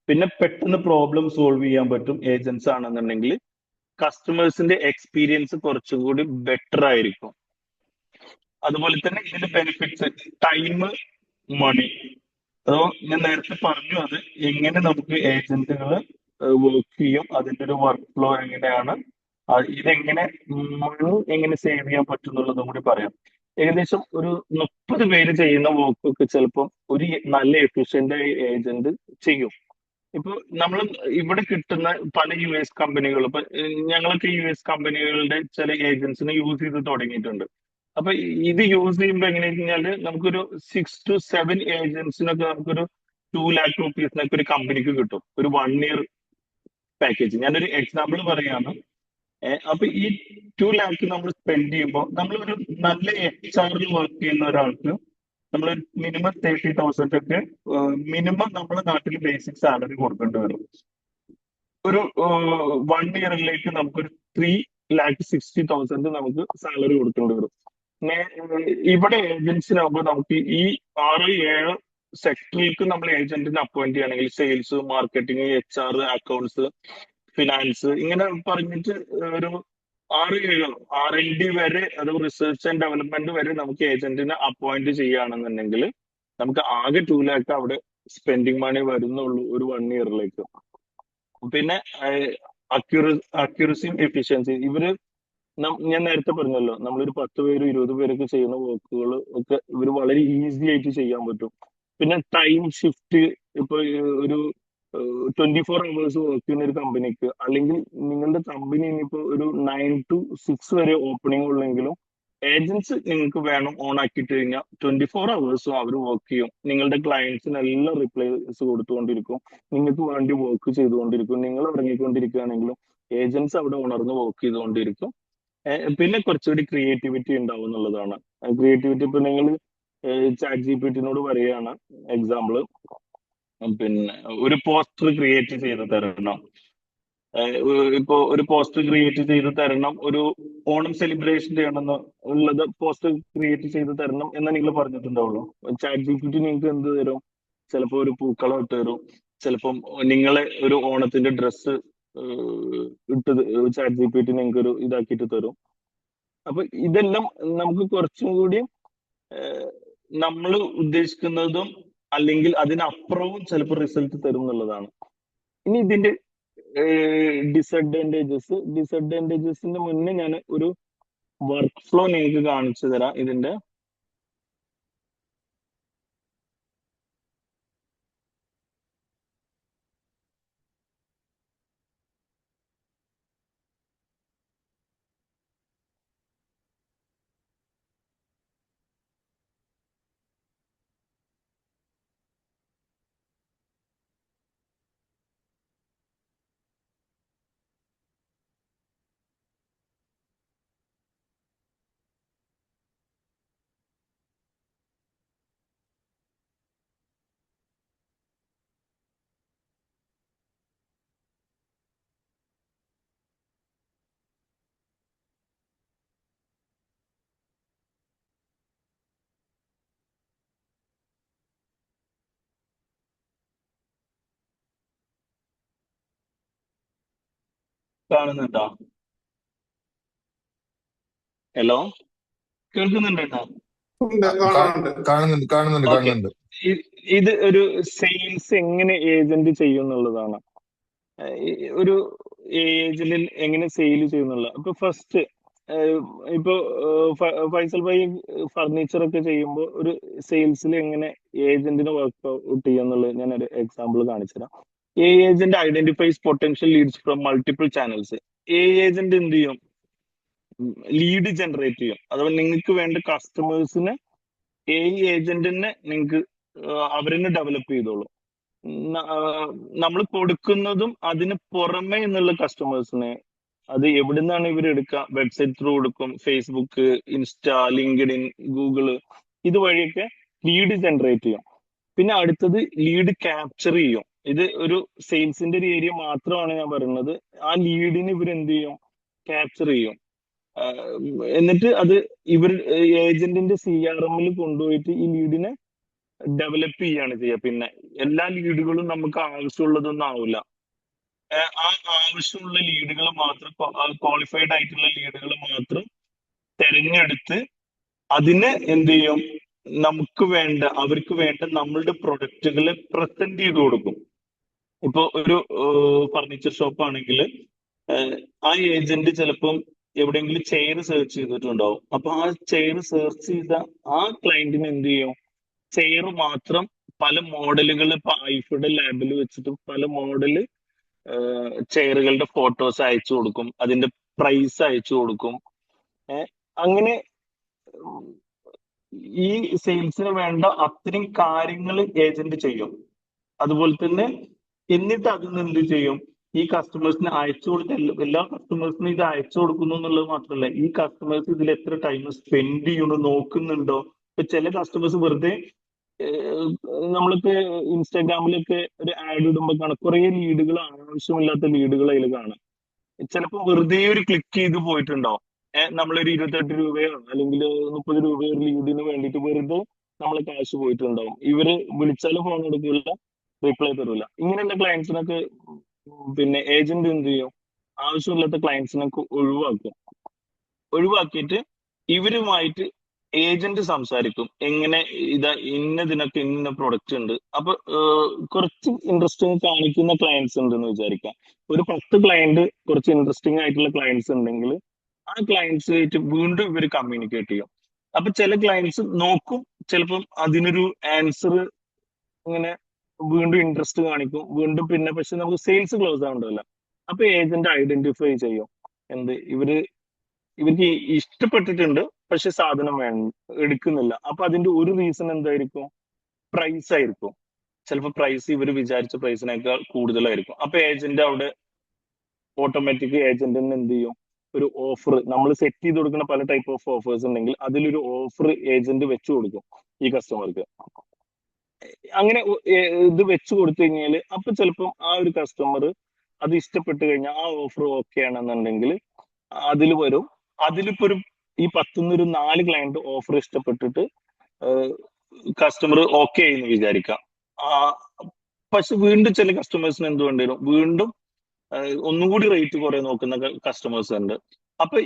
പിന്നെ പെട്ടെന്ന് പ്രോബ്ലം സോൾവ് ചെയ്യാൻ പറ്റും ഏജൻസ് ആണെന്നുണ്ടെങ്കിൽ. കസ്റ്റമേഴ്സിന്റെ എക്സ്പീരിയൻസ് കുറച്ചും കൂടി ബെറ്റർ ആയിരിക്കും. അതുപോലെ തന്നെ ഇതിന്റെ ബെനിഫിറ്റ്സ് ടൈം, മണി. അതോ ഞാൻ നേരത്തെ പറഞ്ഞു അത് എങ്ങനെ നമുക്ക് ഏജന്റുകൾ വർക്ക് ചെയ്യും, അതിന്റെ ഒരു വർക്ക് ഫ്ലോ എങ്ങനെയാണ്, ഇതെങ്ങനെ മണി എങ്ങനെ സേവ് ചെയ്യാൻ പറ്റും എന്നുള്ളതും കൂടി പറയാം. ഏകദേശം ഒരു 30 പേര് ചെയ്യുന്ന വർക്കൊക്കെ ചിലപ്പോൾ ഒരു നല്ല എഫിഷ്യന്റ് ഏജന്റ് ചെയ്യും. ഇപ്പൊ നമ്മൾ ഇവിടെ കിട്ടുന്ന പല US കമ്പനികൾ, ഇപ്പൊ ഞങ്ങളൊക്കെ US കമ്പനികളുടെ ചില ഏജൻസിനെ യൂസ് ചെയ്ത് തുടങ്ങിയിട്ടുണ്ട്. അപ്പൊ ഇത് യൂസ് ചെയ്യുമ്പോൾ എങ്ങനെ കഴിഞ്ഞാല് നമുക്കൊരു 6 to 7 ഏജൻസിനൊക്കെ നമുക്കൊരു 2 lakh rupees ഒരു കമ്പനിക്ക് കിട്ടും, ഒരു 1 year പാക്കേജ്. ഞാനൊരു എക്സാമ്പിൾ പറയാണ്. അപ്പൊ ഈ 2 lakh നമ്മൾ സ്പെൻഡ് ചെയ്യുമ്പോൾ നമ്മളൊരു നല്ല HR വർക്ക് ചെയ്യുന്ന ഒരാൾക്ക് നമ്മൾ മിനിമം 30,000 ഒക്കെ മിനിമം നമ്മുടെ നാട്ടിൽ ബേസിക് സാലറി കൊടുക്കേണ്ടി വരും. ഒരു 1 yearലേക്ക് നമുക്കൊരു 3,60,000 നമുക്ക് സാലറി കൊടുക്കേണ്ടി വരും. ഇവിടെ ഏജൻസിനാകുമ്പോൾ നമുക്ക് ഈ 6-7 സെക്ടറിലേക്ക് നമ്മൾ ഏജന്റിനെ അപ്പോയിന്റ് ചെയ്യുകയാണെങ്കിൽ sales, marketing, HR, accounts, finance, ഇങ്ങനെ പറഞ്ഞിട്ട് ഒരു 6-7 R&D വരെ, അത് റിസർച്ച് ആൻഡ് ഡെവലപ്മെന്റ് വരെ നമുക്ക് ഏജന്റിനെ അപ്പോയിന്റ് ചെയ്യുകയാണെന്നുണ്ടെങ്കിൽ നമുക്ക് ആകെ 2 lakh അവിടെ സ്പെൻഡിങ് മണി വരുന്നുള്ളൂ ഒരു 1 yearലേക്ക്. പിന്നെ അക്യൂറസിയും എഫിഷ്യൻസി, ഞാൻ നേരത്തെ പറഞ്ഞല്ലോ, നമ്മളൊരു 10 പേര് 20 പേരൊക്കെ ചെയ്യുന്ന വർക്കുകൾ ഒക്കെ ഇവർ വളരെ ഈസി ആയിട്ട് ചെയ്യാൻ പറ്റും. പിന്നെ ടൈം ഷിഫ്റ്റ്, ഇപ്പൊ ഒരു 24 hours വർക്ക് ചെയ്യുന്ന ഒരു കമ്പനിക്ക്, അല്ലെങ്കിൽ നിങ്ങളുടെ കമ്പനി ഇനിയിപ്പോ ഒരു 9 to 6 വരെ ഓപ്പണിംഗ് ഉള്ളെങ്കിലും ഏജൻസ് നിങ്ങൾക്ക് വേണം ഓൺ ആക്കിയിട്ട് കഴിഞ്ഞാൽ 24 hours അവർ വർക്ക് ചെയ്യും. നിങ്ങളുടെ ക്ലയൻസിനെല്ലാം റിപ്ലൈസ് കൊടുത്തുകൊണ്ടിരിക്കും, നിങ്ങൾക്ക് വേണ്ടി വർക്ക് ചെയ്തുകൊണ്ടിരിക്കും. നിങ്ങൾ ഇറങ്ങിക്കൊണ്ടിരിക്കുകയാണെങ്കിലും ഏജൻസ് അവിടെ ഉണർന്ന് വർക്ക് ചെയ്തുകൊണ്ടിരിക്കും. പിന്നെ കുറച്ചുകൂടി ക്രിയേറ്റിവിറ്റി ഉണ്ടാവും എന്നുള്ളതാണ്. ക്രിയേറ്റിവിറ്റി ഇപ്പൊ നിങ്ങൾ ChatGPT-നോട് പറയുകയാണ്, എക്സാമ്പിള്, പിന്നെ ഒരു പോസ്റ്റർ ക്രിയേറ്റ് ചെയ്ത് തരണം. ഇപ്പോ ഒരു പോസ്റ്റർ ക്രിയേറ്റ് ചെയ്ത് തരണം, ഒരു ഓണം സെലിബ്രേഷൻ ചെയ്യണമെന്ന് ഉള്ളത് പോസ്റ്റർ ക്രിയേറ്റ് ചെയ്ത് തരണം എന്ന് നിങ്ങൾ പറഞ്ഞിട്ടുണ്ടാവുള്ളൂ. ChatGPT നിങ്ങൾക്ക് എന്ത് തരും? ചിലപ്പോ ഒരു പൂക്കളം ഇട്ട് തരും, ചിലപ്പം നിങ്ങളെ ഒരു ഓണത്തിന്റെ ഡ്രസ്സ് ഇട്ട് ChatGPT നിങ്ങൾക്ക് ഒരു ഇതാക്കിയിട്ട് തരും. അപ്പൊ ഇതെല്ലാം നമുക്ക് കുറച്ചും കൂടി നമ്മൾ ഉദ്ദേശിക്കുന്നതും അല്ലെങ്കിൽ അതിനപ്പുറവും ചിലപ്പോൾ റിസൾട്ട് തരും എന്നുള്ളതാണ്. ഇനി ഇതിന്റെ ഡിസഡ്വാൻറ്റേജസിന്റെ മുന്നേ ഞാൻ ഒരു വർക്ക് ഫ്ലോ നിങ്ങൾക്ക് കാണിച്ചു തരാം ഇതിന്റെ. കാണുന്നുണ്ടോ? ഹലോ, കേൾക്കുന്നുണ്ടോ കേട്ടോ? ഉണ്ട്, കാണാനുണ്ട്. കാണുന്നുണ്ട് ഓക്കെ. കാണുന്നുണ്ട്. ഇത് ഒരു സെയിൽസ് എങ്ങനെ ഏജന്റ് ചെയ്യും എന്നുള്ളതാണ്. ഒരു ഏജന്റിൽ എങ്ങനെ സെയിൽ ചെയ്യുന്നുള്ള. ഇപ്പൊ ഫസ്റ്റ് ഇപ്പൊ ഫൈസൽ ഭായി ഫർണിച്ചർ ഒക്കെ ചെയ്യുമ്പോൾ ഒരു സെയിൽസിൽ എങ്ങനെ ഏജന്റിന് വർക്ക് ഔട്ട് ചെയ്യാന്നുള്ളത് ഞാൻ ഒരു എക്സാമ്പിൾ കാണിച്ചുതരാം. Agent identifies potential leads from multiple channels. Agent എന്ത് ചെയ്യും? ലീഡ് ജനറേറ്റ് ചെയ്യും. അഥവാ നിങ്ങൾക്ക് വേണ്ട കസ്റ്റമേഴ്സിനെ ഏജന്റിനെ നിങ്ങൾക്ക് അവരെന്നെ ഡെവലപ്പ് ചെയ്തോളും. നമ്മൾ കൊടുക്കുന്നതും അതിന് പുറമെ എന്നുള്ള കസ്റ്റമേഴ്സിനെ അത് എവിടുന്നാണ് ഇവർ എടുക്കുക? വെബ്സൈറ്റ് ത്രൂ കൊടുക്കും, ഫേസ്ബുക്ക്, ഇൻസ്റ്റ, ലിങ്ക്ഡിൻ, ഗൂഗിള്, ഇതുവഴിയൊക്കെ ലീഡ് ജനറേറ്റ് ചെയ്യും. പിന്നെ അടുത്തത് ലീഡ് ക്യാപ്ചർ ചെയ്യും. ഇത് ഒരു സെയിൽസിന്റെ ഒരു ഏരിയ മാത്രമാണ് ഞാൻ പറയുന്നത്. ആ ലീഡിന് ഇവർ എന്ത് ചെയ്യും? ക്യാപ്ചർ ചെയ്യും. എന്നിട്ട് അത് ഇവർ ഏജന്റിന്റെ CRM-ൽ കൊണ്ടുപോയിട്ട് ഈ ലീഡിനെ ഡെവലപ്പ് ചെയ്യാണ് ചെയ്യുക. പിന്നെ എല്ലാ ലീഡുകളും നമുക്ക് ആവശ്യമുള്ളതൊന്നും ആവില്ല. ആ ആവശ്യമുള്ള ലീഡുകൾ മാത്രം, ക്വാളിഫൈഡ് ആയിട്ടുള്ള ലീഡുകൾ മാത്രം തെരഞ്ഞെടുത്ത് അതിനെ എന്ത് ചെയ്യും? നമുക്ക് വേണ്ട, അവർക്ക് വേണ്ട നമ്മളുടെ പ്രൊഡക്റ്റുകളെ പ്രസന്റ് ചെയ്ത് കൊടുക്കും. ഇപ്പൊ ഒരു ഫർണിച്ചർ ഷോപ്പ് ആണെങ്കിൽ ആ ഏജന്റ് ചിലപ്പം എവിടെയെങ്കിലും ചെയർ സെർച്ച് ചെയ്തിട്ടുണ്ടാവും. അപ്പൊ ആ ചെയർ സെർച്ച് ചെയ്ത ആ ക്ലയന്റിന് എന്ത് ചെയ്യും? ചെയർ മാത്രം പല മോഡലുകൾ, ഇപ്പൊ ഐഫയുടെ ലാബിൽ വെച്ചിട്ട് പല മോഡല് ചെയറുകളുടെ ഫോട്ടോസ് അയച്ചു കൊടുക്കും, അതിന്റെ പ്രൈസ് അയച്ചു കൊടുക്കും. അങ്ങനെ ഈ സെയിൽസിന് വേണ്ട അത്രയും കാര്യങ്ങൾ ഏജന്റ് ചെയ്യും. അതുപോലെ തന്നെ എന്നിട്ട് അതിന് എന്ത് ചെയ്യും? ഈ കസ്റ്റമേഴ്സിന് അയച്ചു കൊടുത്ത എല്ലാ കസ്റ്റമേഴ്സിനും ഇത് അയച്ചു കൊടുക്കുന്നു എന്നുള്ളത് മാത്രമല്ല, ഈ കസ്റ്റമേഴ്സ് ഇതിൽ എത്ര ടൈം സ്പെൻഡ് ചെയ്യുന്നു നോക്കുന്നുണ്ടോ. ഇപ്പൊ ചില കസ്റ്റമേഴ്സ് വെറുതെ നമ്മളിപ്പോ ഇൻസ്റ്റാഗ്രാമിലൊക്കെ ഒരു ആഡ് ഇടുമ്പോൾ കാണാം കുറെ ലീഡുകൾ, ആവശ്യമില്ലാത്ത ലീഡുകൾ അതിൽ കാണാം. ചിലപ്പോൾ വെറുതെ ഒരു ക്ലിക്ക് ചെയ്ത് പോയിട്ടുണ്ടാവും. നമ്മളൊരു 28 രൂപയോ അല്ലെങ്കിൽ 30 രൂപയോ ഒരു ലീഡിന് വേണ്ടിയിട്ട് വെറുതെ നമ്മളെ കാശ് പോയിട്ടുണ്ടാവും. ഇവര് വിളിച്ചാലും ഫോൺ എടുക്കില്ല, റിപ്ലൈ തരില്ല. ഇങ്ങനെയുള്ള ക്ലയൻസിനൊക്കെ പിന്നെ ഏജന്റ് എന്ത് ചെയ്യും? ആവശ്യമില്ലാത്ത ക്ലയൻസിനൊക്കെ ഒഴിവാക്കിയിട്ട് ഇവരുമായിട്ട് ഏജന്റ് സംസാരിക്കും. എങ്ങനെ ഇതാ ഇന്നതിനൊക്കെ ഇന്ന പ്രൊഡക്റ്റ് ഉണ്ട്. അപ്പൊ കുറച്ച് ഇൻട്രസ്റ്റിംഗ് കാണിക്കുന്ന ക്ലയൻസ് ഉണ്ടെന്ന് വിചാരിക്കാം. ഒരു 10 ക്ലയന്റ് കുറച്ച് ഇൻട്രസ്റ്റിംഗ് ആയിട്ടുള്ള ക്ലയൻസ് ഉണ്ടെങ്കിൽ ആ ക്ലയൻസ് ആയിട്ട് വീണ്ടും ഇവർ കമ്മ്യൂണിക്കേറ്റ് ചെയ്യും. അപ്പൊ ചില ക്ലയൻസ് നോക്കും, ചിലപ്പം അതിനൊരു ആൻസർ ഇങ്ങനെ വീണ്ടും ഇൻട്രസ്റ്റ് കാണിക്കും, വീണ്ടും പിന്നെ പക്ഷെ നമുക്ക് സെയിൽസ് ക്ലോസ് ആവണ്ടല്ല. അപ്പൊ ഏജന്റ് ഐഡന്റിഫൈ ചെയ്യും ഇവർക്ക് ഇഷ്ടപ്പെട്ടിട്ടുണ്ട് പക്ഷെ സാധനം എടുക്കുന്നില്ല. അപ്പൊ അതിന്റെ ഒരു റീസൺ എന്തായിരിക്കും? പ്രൈസ് ആയിരിക്കും. ചിലപ്പോൾ പ്രൈസ് ഇവർ വിചാരിച്ച പ്രൈസിനേക്കാൾ കൂടുതലായിരിക്കും. അപ്പൊ ഏജന്റ് അവിടെ ഓട്ടോമാറ്റിക് ഏജന്റിന് എന്ത് ചെയ്യും? ഒരു ഓഫർ, നമ്മൾ സെറ്റ് ചെയ്ത് കൊടുക്കുന്ന പല ടൈപ്പ് ഓഫ് ഓഫേഴ്സ് ഉണ്ടെങ്കിൽ അതിലൊരു ഓഫർ ഏജന്റ് വെച്ചു കൊടുക്കും ഈ കസ്റ്റമർക്ക്. അങ്ങനെ ഇത് വെച്ചു കൊടുത്തു കഴിഞ്ഞാൽ അപ്പൊ ചിലപ്പം ആ ഒരു കസ്റ്റമർ അത് ഇഷ്ടപ്പെട്ട് കഴിഞ്ഞാൽ ആ ഓഫർ ഓക്കെ ആണെന്നുണ്ടെങ്കിൽ അതിൽ വരും. അതിലിപ്പോ ഈ 10 4 ക്ലയന്റ് ഓഫർ ഇഷ്ടപ്പെട്ടിട്ട് കസ്റ്റമർ ഓക്കെ എന്ന് വിചാരിക്കാം. പക്ഷെ വീണ്ടും ചില കസ്റ്റമേഴ്സിന് എന്ത് വേണ്ടി വരും? വീണ്ടും ഒന്നും കൂടി റേറ്റ് കുറെ നോക്കുന്ന കസ്റ്റമേഴ്സ് ഉണ്ട്. അപ്പൊ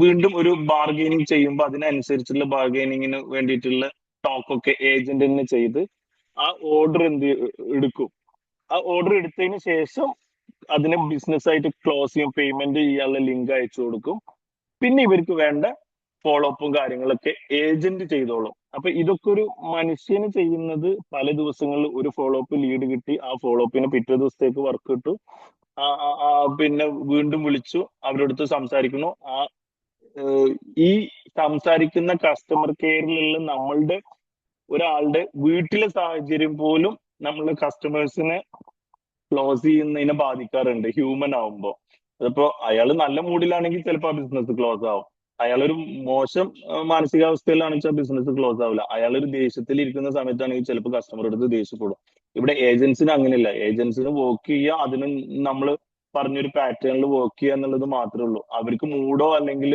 വീണ്ടും ഒരു ബാർഗെയിനിങ് ചെയ്യുമ്പോൾ അതിനനുസരിച്ചുള്ള ബാർഗെയിനിങ്ങിന് വേണ്ടിയിട്ടുള്ള ടോക്കൊക്കെ ഏജന്റ് തന്നെ ചെയ്ത് ആ ഓർഡർ എടുക്കും. ആ ഓർഡർ എടുത്തതിന് ശേഷം അതിനെ ബിസിനസ് ആയിട്ട് ക്ലോസ് ചെയ്യും, പേയ്മെന്റ് ചെയ്യാനുള്ള ലിങ്ക് അയച്ചു കൊടുക്കും. പിന്നെ ഇവർക്ക് വേണ്ട ഫോളോ അപ്പും കാര്യങ്ങളൊക്കെ ഏജന്റ് ചെയ്തോളും. അപ്പൊ ഇതൊക്കെ ഒരു മനുഷ്യന് ചെയ്യുന്നത് പല ദിവസങ്ങളിൽ ഒരു ഫോളോ അപ്പ് ലീഡ് കിട്ടി, ആ ഫോളോ അപ്പിന് പിറ്റേ ദിവസത്തേക്ക് വർക്ക് കിട്ടും. പിന്നെ വീണ്ടും വിളിച്ചു അവരോടത്ത് സംസാരിക്കുന്നു. ഈ സംസാരിക്കുന്ന കസ്റ്റമർ കെയറിലുള്ള നമ്മളുടെ ഒരാളുടെ വീട്ടിലെ സാഹചര്യം പോലും നമ്മള് കസ്റ്റമേഴ്സിനെ ക്ലോസ് ചെയ്യുന്നതിനെ ബാധിക്കാറുണ്ട് ഹ്യൂമൻ ആവുമ്പോ. അതിപ്പോ അയാൾ നല്ല മൂഡിലാണെങ്കിൽ ചിലപ്പോൾ ആ ബിസിനസ് ക്ലോസ് ആവും. അയാളൊരു മോശം മാനസികാവസ്ഥയിലാണെങ്കിൽ ആ ബിസിനസ് ക്ലോസ് ആവില്ല. അയാളൊരു ദേഷ്യത്തിൽ ഇരിക്കുന്ന സമയത്താണെങ്കിൽ ചിലപ്പോൾ കസ്റ്റമർ അടുത്ത് ദേഷ്യപ്പെടും. ഇവിടെ ഏജൻസിന് അങ്ങനെയല്ല. ഏജൻസിന് വർക്ക് ചെയ്യുക, അതിന് നമ്മൾ പറഞ്ഞൊരു പാറ്റേണിൽ വർക്ക് ചെയ്യുക എന്നുള്ളത് മാത്രമേ ഉള്ളൂ. അവർക്ക് മൂഡോ അല്ലെങ്കിൽ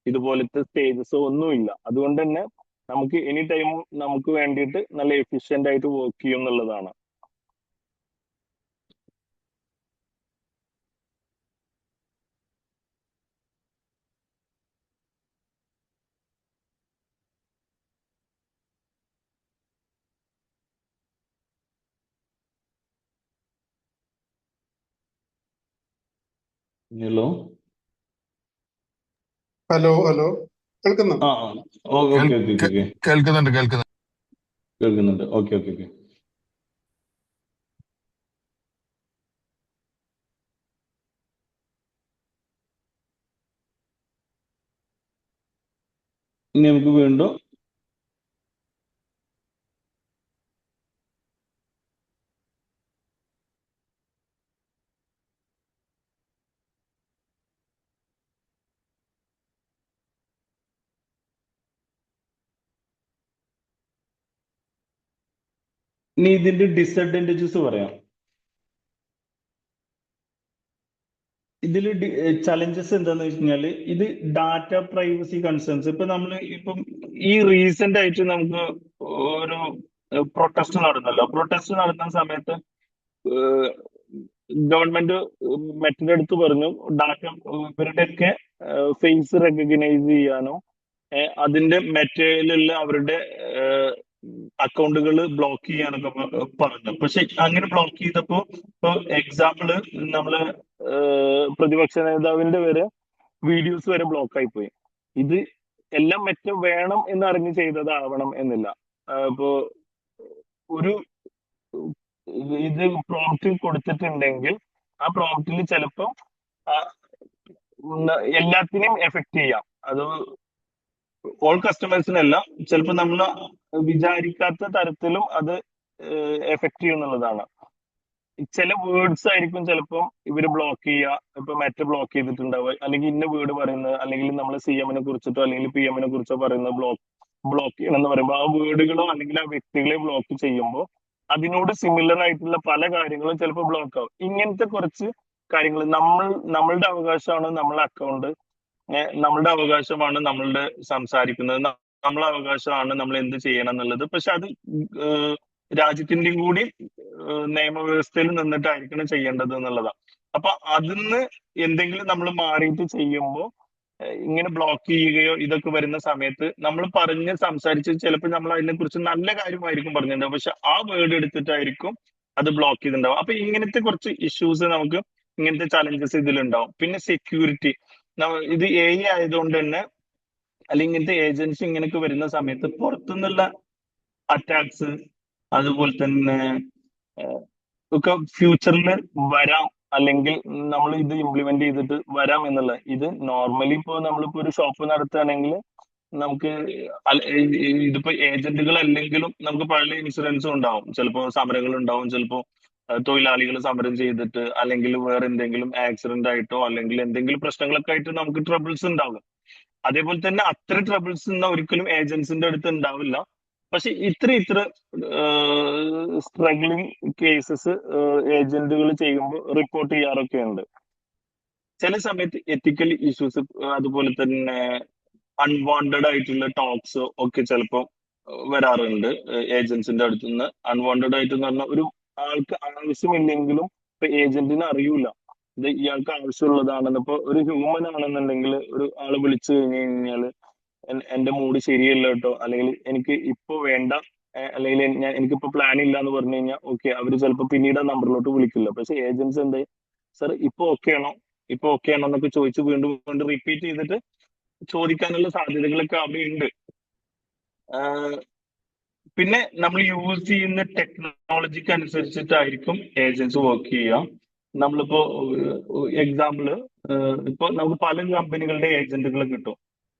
ഇതുപോലത്തെ സ്റ്റേജസോ ഒന്നുമില്ല. അതുകൊണ്ട് തന്നെ നമുക്ക് എനി ടൈമും നമുക്ക് വേണ്ടിയിട്ട് നല്ല എഫിഷ്യന്റ് ആയിട്ട് വർക്ക് ചെയ്യും എന്നുള്ളതാണ്. ഹലോ ഹലോ ഹലോ കേൾക്കുന്നു. ആ ഓക്കെ ഓക്കെ ഓക്കെ ഓക്കെ കേൾക്കുന്നുണ്ട്. കേൾക്കുന്നുണ്ട്. Okay okay okay. ഇനി നമുക്ക് വീണ്ടും ഇതിന്റെ ഡിസഡ്വാൻറ്റേജസ് പറയാം. ഇതിൽ ചലഞ്ചസ് എന്താന്ന് വെച്ച് കഴിഞ്ഞാല് ഇത് ഡാറ്റ പ്രൈവസി കൺസേൺസ്. ഇപ്പം ഈ റീസെന്റ് ആയിട്ട് നമുക്ക് ഒരു പ്രൊട്ടസ്റ്റ് നടന്ന സമയത്ത് ഗവൺമെന്റ് മെറ്റയുടെ അടുത്ത് പറഞ്ഞു ഡാറ്റ ഇവരുടെയൊക്കെ ഫേസ് റെക്കഗ്നൈസ് ചെയ്യാനോ അതിന്റെ മെറ്റയിലുള്ള അവരുടെ അക്കൗണ്ടുകൾ ബ്ലോക്ക് ചെയ്യാനൊക്കെ പറഞ്ഞു. പക്ഷെ അങ്ങനെ ബ്ലോക്ക് ചെയ്തപ്പോ ഇപ്പൊ എക്സാമ്പിള് നമ്മള് പ്രതിപക്ഷ നേതാവിന്റെ വരെ വീഡിയോസ് വരെ ബ്ലോക്ക് ആയി പോയി. ഇത് എല്ലാം മെറ്റ വേണം എന്ന് അറിഞ്ഞ് ചെയ്തതാവണം എന്നില്ല. ഇപ്പോ ഒരു ഇത് പ്രോംപ്റ്റ് കൊടുത്തിട്ടുണ്ടെങ്കിൽ ആ പ്രോംപ്റ്റിൽ ചിലപ്പോൾ എല്ലാത്തിനെയും എഫക്ട് ചെയ്യാം. അത് ഓൾ കസ്റ്റമേഴ്സിനല്ല, ചിലപ്പോൾ നമ്മൾ വിചാരിക്കാത്ത തരത്തിലും അത് എഫക്ട് ചെയ്യും എന്നുള്ളതാണ്. ചില വേർഡ്സ് ആയിരിക്കും ചിലപ്പോൾ ഇവര് ബ്ലോക്ക് ചെയ്യുക. ഇപ്പൊ മെറ്റ ബ്ലോക്ക് ചെയ്തിട്ടുണ്ടാവുക, അല്ലെങ്കിൽ ഇന്ന വേർഡ് പറയുന്നത്, അല്ലെങ്കിൽ നമ്മൾ സി എമ്മിനെ കുറിച്ചിട്ടോ അല്ലെങ്കിൽ പി എമ്മിനെ കുറിച്ചോ പറയുന്നത് ബ്ലോക്ക് ചെയ്യണം എന്ന് പറയുമ്പോൾ ആ വേർഡുകളോ അല്ലെങ്കിൽ ആ വ്യക്തികളെ ബ്ലോക്ക് ചെയ്യുമ്പോൾ അതിനോട് സിമിലർ ആയിട്ടുള്ള പല കാര്യങ്ങളും ചിലപ്പോൾ ബ്ലോക്ക് ആവും. ഇങ്ങനത്തെ കുറച്ച് കാര്യങ്ങൾ നമ്മളുടെ അവകാശമാണ് നമ്മളെ അക്കൗണ്ട്, നമ്മളുടെ അവകാശമാണ് നമ്മളുടെ സംസാരിക്കുന്നത്, നമ്മളെ അവകാശമാണ് നമ്മൾ എന്ത് ചെയ്യണം എന്നുള്ളത്. പക്ഷെ അത് രാജ്യത്തിന്റെയും കൂടി നിയമവ്യവസ്ഥയിൽ നിന്നിട്ടായിരിക്കണം ചെയ്യേണ്ടത് എന്നുള്ളതാണ്. അപ്പൊ അതിന്ന് എന്തെങ്കിലും നമ്മൾ മാറിയിട്ട് ചെയ്യുമ്പോൾ ഇങ്ങനെ ബ്ലോക്ക് ചെയ്യുകയോ ഇതൊക്കെ വരുന്ന സമയത്ത് നമ്മൾ പറഞ്ഞ് സംസാരിച്ച് ചിലപ്പോൾ നമ്മൾ അതിനെ കുറിച്ച് നല്ല കാര്യമായിരിക്കും പറഞ്ഞിട്ടുണ്ടാവും, പക്ഷെ ആ വേർഡ് എടുത്തിട്ടായിരിക്കും അത് ബ്ലോക്ക് ചെയ്തിട്ടുണ്ടാവും. അപ്പൊ ഇങ്ങനത്തെ കുറച്ച് ഇഷ്യൂസ് നമുക്ക്, ഇങ്ങനത്തെ ചലഞ്ചസ് ഇതിലുണ്ടാവും. പിന്നെ സെക്യൂരിറ്റി, ഇത് AI ആയതുകൊണ്ട് തന്നെ അല്ലെങ്കിൽ ഇങ്ങനത്തെ ഏജൻസി ഇങ്ങനെയൊക്കെ വരുന്ന സമയത്ത് പുറത്തുനിന്നുള്ള അറ്റാക്സ് അതുപോലെ തന്നെ ഒക്കെ ഫ്യൂച്ചറിൽ വരാം, അല്ലെങ്കിൽ നമ്മൾ ഇത് ഇംപ്ലിമെന്റ് ചെയ്തിട്ട് വരാം എന്നുള്ള. ഇത് നോർമലി ഇപ്പോ നമ്മളിപ്പോ ഒരു ഷോപ്പ് നടത്തുകയാണെങ്കിൽ നമുക്ക് ഇതിപ്പോ ഏജന്റുകൾ അല്ലെങ്കിലും നമുക്ക് പല ഇൻഷുറൻസും ഉണ്ടാവും, ചിലപ്പോൾ സമരങ്ങൾ ഉണ്ടാവും, ചിലപ്പോൾ തൊഴിലാളികൾ സമരം ചെയ്തിട്ട് അല്ലെങ്കിൽ വേറെ എന്തെങ്കിലും ആക്സിഡന്റ് ആയിട്ടോ അല്ലെങ്കിൽ എന്തെങ്കിലും പ്രശ്നങ്ങളൊക്കെ ആയിട്ട് നമുക്ക് ട്രബിൾസ് ഉണ്ടാവും. അതേപോലെ തന്നെ അത്ര ട്രബിൾസ് ഒരിക്കലും ഏജൻസിന്റെ അടുത്ത് ഉണ്ടാവില്ല. പക്ഷെ ഇത്ര സ്ട്രഗ്ലിംഗ് കേസസ് ഏജന്റുകൾ ചെയ്യുമ്പോൾ റിപ്പോർട്ട് ചെയ്യാറൊക്കെ ഉണ്ട്. ചില സമയത്ത് എത്തിക്കൽ ഇഷ്യൂസ്, അതുപോലെ തന്നെ അൺവാണ്ടഡ് ആയിട്ടുള്ള ടോക്സ് ഒക്കെ ചിലപ്പോൾ വരാറുണ്ട് ഏജൻസിന്റെ അടുത്ത് നിന്ന്. അൺവാണ്ടഡ് ആയിട്ട് എന്ന് പറഞ്ഞാൽ ഒരു ആൾക്ക് ആവശ്യമില്ലെങ്കിലും ഇപ്പൊ ഏജന്റിന് അറിയൂല ഇത് ഇയാൾക്ക് ആവശ്യമുള്ളതാണെന്ന്. ഇപ്പൊ ഒരു ഹ്യൂമൻ ആണെന്നുണ്ടെങ്കിൽ ഒരു ആള് വിളിച്ചു കഴിഞ്ഞു കഴിഞ്ഞാല് എന്റെ മൂഡ് ശരിയല്ല കേട്ടോ, അല്ലെങ്കിൽ എനിക്ക് ഇപ്പൊ വേണ്ട, അല്ലെങ്കിൽ എനിക്കിപ്പോ പ്ലാൻ ഇല്ല എന്ന് പറഞ്ഞു കഴിഞ്ഞാൽ ഓക്കെ, അവര് ചിലപ്പോൾ പിന്നീട് ആ നമ്പറിലോട്ട് വിളിക്കില്ല. പക്ഷെ ഏജൻസി എന്തായി, സർ ഇപ്പൊ ഓക്കെ ആണോ എന്നൊക്കെ ചോദിച്ച് വീണ്ടും വീണ്ടും റിപ്പീറ്റ് ചെയ്തിട്ട് ചോദിക്കാനുള്ള സാധ്യതകളൊക്കെ അവിടെ ഉണ്ട്. പിന്നെ നമ്മൾ യൂസ് ചെയ്യുന്ന ടെക്നോളജിക്ക് അനുസരിച്ചിട്ടായിരിക്കും ഏജൻസി വർക്ക് ചെയ്യുക. നമ്മളിപ്പോ എക്സാമ്പിള്, ഇപ്പൊ നമുക്ക് പല കമ്പനികളുടെ ഏജന്റുകൾ കിട്ടും.